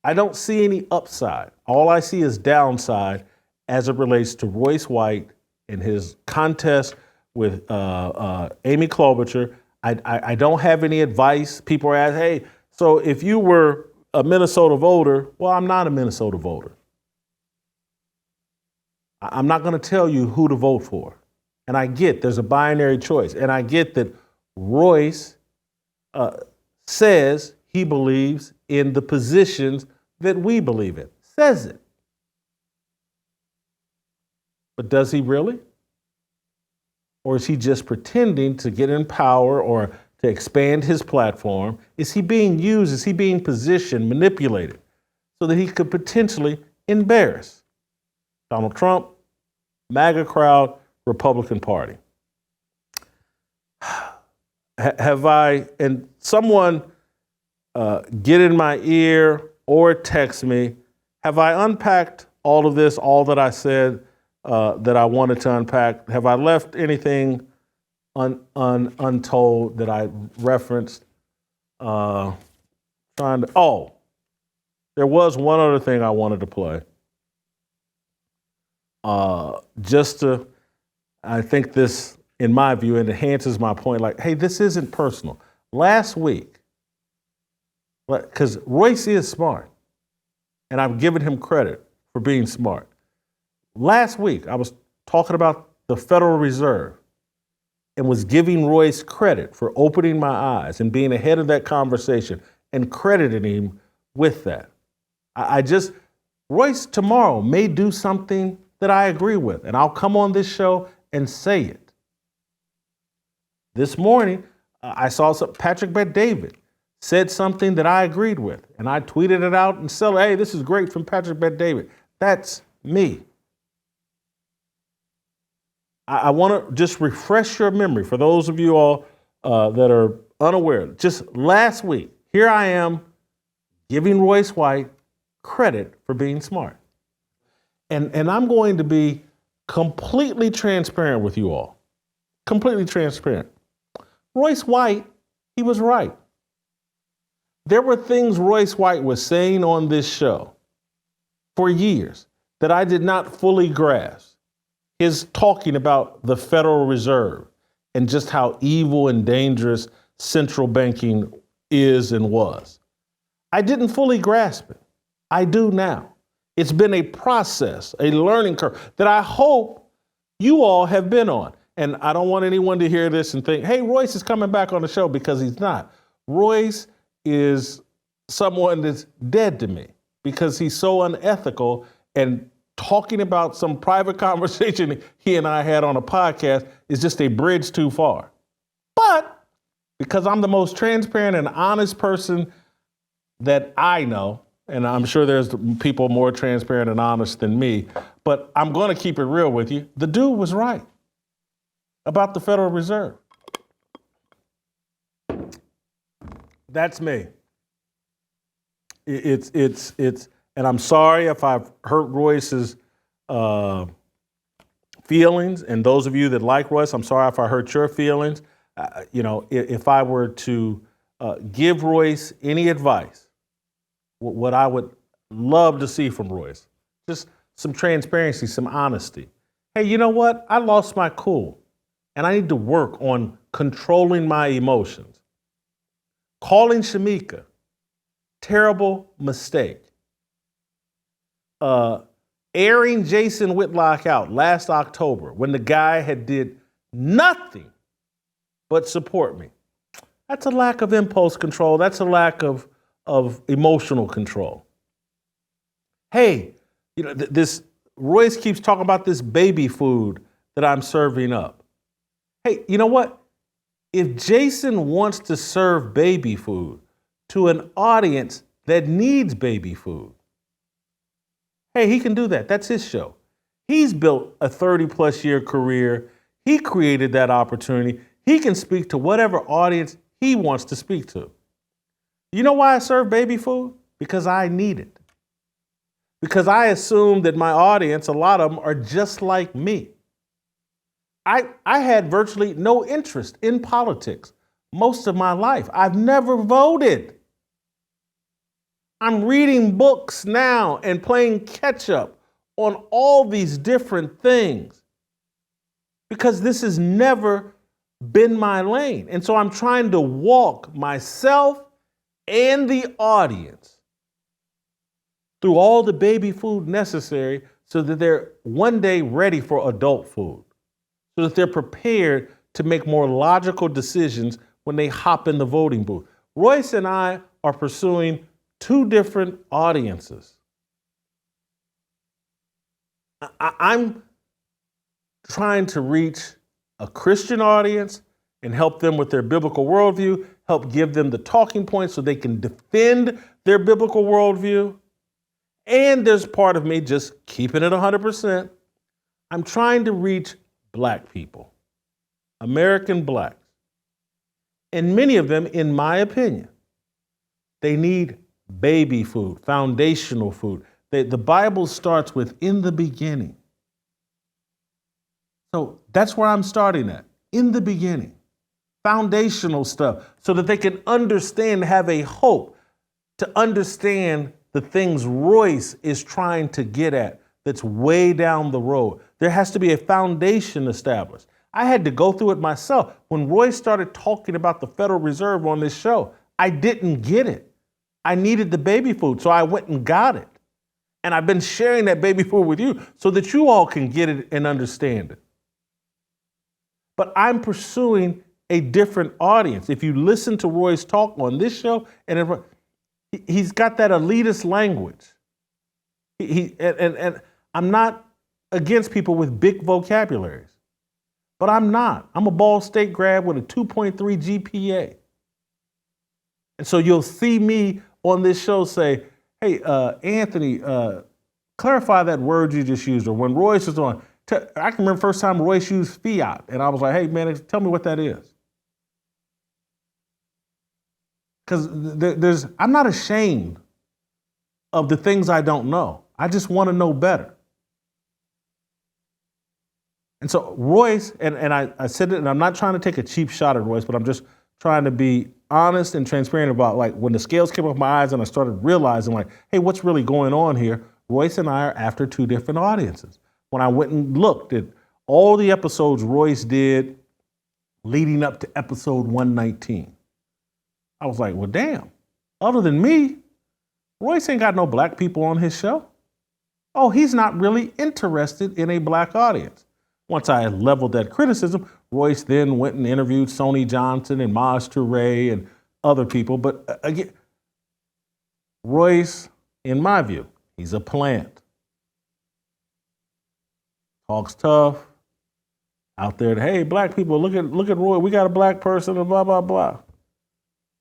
I don't see any upside. All I see is downside as it relates to Royce White and his contest with Amy Klobuchar. I don't have any advice. People are asking, hey, so if you were a Minnesota voter, well, I'm not a Minnesota voter. I'm not going to tell you who to vote for. And I get there's a binary choice. And I get that Royce says he believes in the positions that we believe in. Says it. But does he really? Or is he just pretending to get in power or to expand his platform? Is he being used? Is he being positioned, manipulated, so that he could potentially embarrass Donald Trump, MAGA crowd, Republican Party? Have I, and someone get in my ear or text me, have I unpacked all of this, all that I said that I wanted to unpack? Have I left anything untold that I referenced? There was one other thing I wanted to play. I think this, in my view, it enhances my point, like, hey, this isn't personal. Last week, because Royce is smart, and I've given him credit for being smart. Last week, I was talking about the Federal Reserve and was giving Royce credit for opening my eyes and being ahead of that conversation and crediting him with that. Royce tomorrow may do something that I agree with, and I'll come on this show and say it. This morning, I saw Patrick Bet-David said something that I agreed with, and I tweeted it out and said, hey, this is great from Patrick Bet-David. That's me. I want to just refresh your memory for those of you all that are unaware. Just last week, here I am giving Royce White credit for being smart. And I'm going to be completely transparent with you all. Completely transparent. Royce White, he was right. There were things Royce White was saying on this show for years that I did not fully grasp. His talking about the Federal Reserve and just how evil and dangerous central banking is and was. I didn't fully grasp it. I do now. It's been a process, a learning curve that I hope you all have been on. And I don't want anyone to hear this and think, hey, Royce is coming back on the show, because he's not. Royce is someone that's dead to me because he's so unethical, and talking about some private conversation he and I had on a podcast is just a bridge too far. But because I'm the most transparent and honest person that I know, and I'm sure there's people more transparent and honest than me, but I'm going to keep it real with you. The dude was right about the Federal Reserve. That's me. It's, and I'm sorry if I've hurt Royce's feelings, and those of you that like Royce, I'm sorry if I hurt your feelings. If I were to give Royce any advice, what I would love to see from Royce, just some transparency, some honesty. Hey, you know what? I lost my cool, and I need to work on controlling my emotions. Calling Shamika, terrible mistake. Airing Jason Whitlock out last October when the guy had did nothing but support me. That's a lack of impulse control. That's a lack of emotional control. Hey, this Royce keeps talking about this baby food that I'm serving up. Hey, you know what? If Jason wants to serve baby food to an audience that needs baby food, hey, he can do that. That's his show. He's built a 30-plus year career. He created that opportunity. He can speak to whatever audience he wants to speak to. You know why I serve baby food? Because I need it. Because I assume that my audience, a lot of them, are just like me. I had virtually no interest in politics most of my life. I've never voted. I'm reading books now and playing catch up on all these different things because this has never been my lane. And so I'm trying to walk myself and the audience through all the baby food necessary so that they're one day ready for adult food, so that they're prepared to make more logical decisions when they hop in the voting booth. Royce and I are pursuing two different audiences. I'm trying to reach a Christian audience and help them with their biblical worldview, help give them the talking points so they can defend their biblical worldview. And there's part of me just keeping it 100%. I'm trying to reach Black people, American Blacks. And many of them, in my opinion, they need baby food, foundational food. The Bible starts with in the beginning. So that's where I'm starting at, in the beginning. Foundational stuff, so that they can understand, have a hope to understand the things Royce is trying to get at that's way down the road. There has to be a foundation established. I had to go through it myself. When Royce started talking about the Federal Reserve on this show, I didn't get it. I needed the baby food, so I went and got it. And I've been sharing that baby food with you so that you all can get it and understand it. But I'm pursuing a different audience. If you listen to Royce talk on this show, and he's got that elitist language. And I'm not against people with big vocabularies, but I'm not. I'm a Ball State grad with a 2.3 GPA. And so you'll see me on this show say, hey, Anthony, clarify that word you just used. Or when Royce was on, I can remember the first time Royce used fiat. And I was like, hey, man, tell me what that is. Because I'm not ashamed of the things I don't know. I just want to know better. And so Royce, and I said it, and I'm not trying to take a cheap shot at Royce, but I'm just trying to be honest and transparent about, like, when the scales came off my eyes and I started realizing, like, hey, what's really going on here? Royce and I are after two different audiences. When I went and looked at all the episodes Royce did leading up to episode 119, I was like, well, damn, other than me, Royce ain't got no black people on his show. Oh, he's not really interested in a black audience. Once I leveled that criticism, Royce then went and interviewed Sony Johnson and Maj Touré and other people. But again, Royce, in my view, he's a plant. Talks tough. Out there, hey, black people, look at Roy. We got a black person and blah, blah, blah.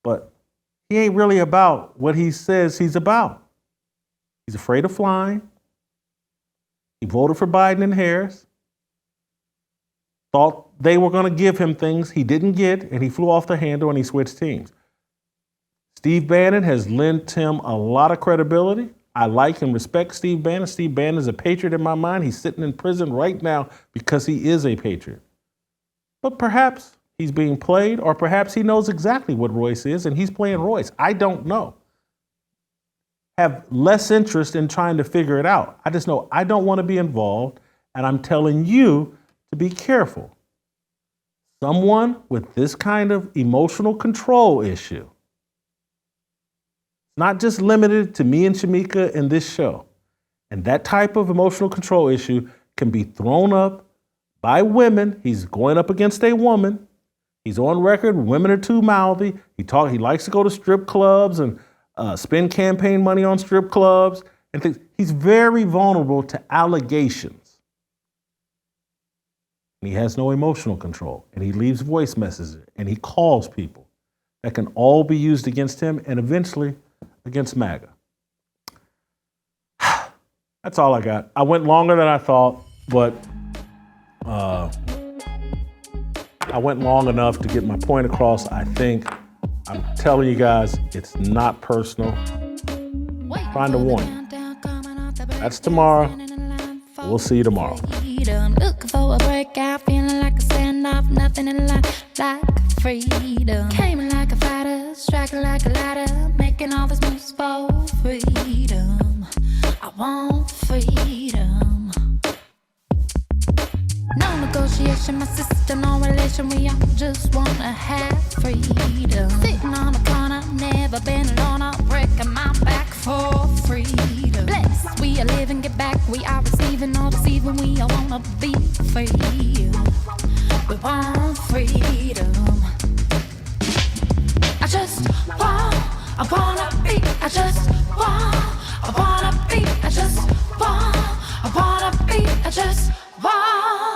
But he ain't really about what he says he's about. He's afraid of flying. He voted for Biden and Harris. Thought they were going to give him things he didn't get, and he flew off the handle and he switched teams. Steve Bannon has lent him a lot of credibility. I like and respect Steve Bannon. Steve Bannon is a patriot in my mind. He's sitting in prison right now because he is a patriot. But perhaps he's being played, or perhaps he knows exactly what Royce is and he's playing Royce. I don't know. Have less interest in trying to figure it out. I just know I don't want to be involved, and I'm telling you to be careful. Someone with this kind of emotional control issue, not just limited to me and Shamika in this show, and that type of emotional control issue can be thrown up by women. He's going up against a woman. He's on record, women are too mouthy. He likes to go to strip clubs and spend campaign money on strip clubs and things. He's very vulnerable to allegations. And he has no emotional control, and he leaves voice messages, and he calls people that can all be used against him and eventually against MAGA. That's all I got. I went longer than I thought, but I went long enough to get my point across, I think. I'm telling you guys, it's not personal. Trying to warn you. That's tomorrow. We'll see you tomorrow. Looking for a breakout, feeling like a standoff, nothing in life like freedom. Came in like a fighter, striking like a ladder, making all these moves for freedom. I want freedom. No negotiation, my sister, no relation. We all just wanna have freedom. Sitting on a corner, never been alone. I'm breaking my back for freedom. Blessed, we are living, get back. We are receiving, no deceiving. We all wanna be free. We want freedom. I wanna be. I just want. I wanna be. I just want. I wanna be. I just want.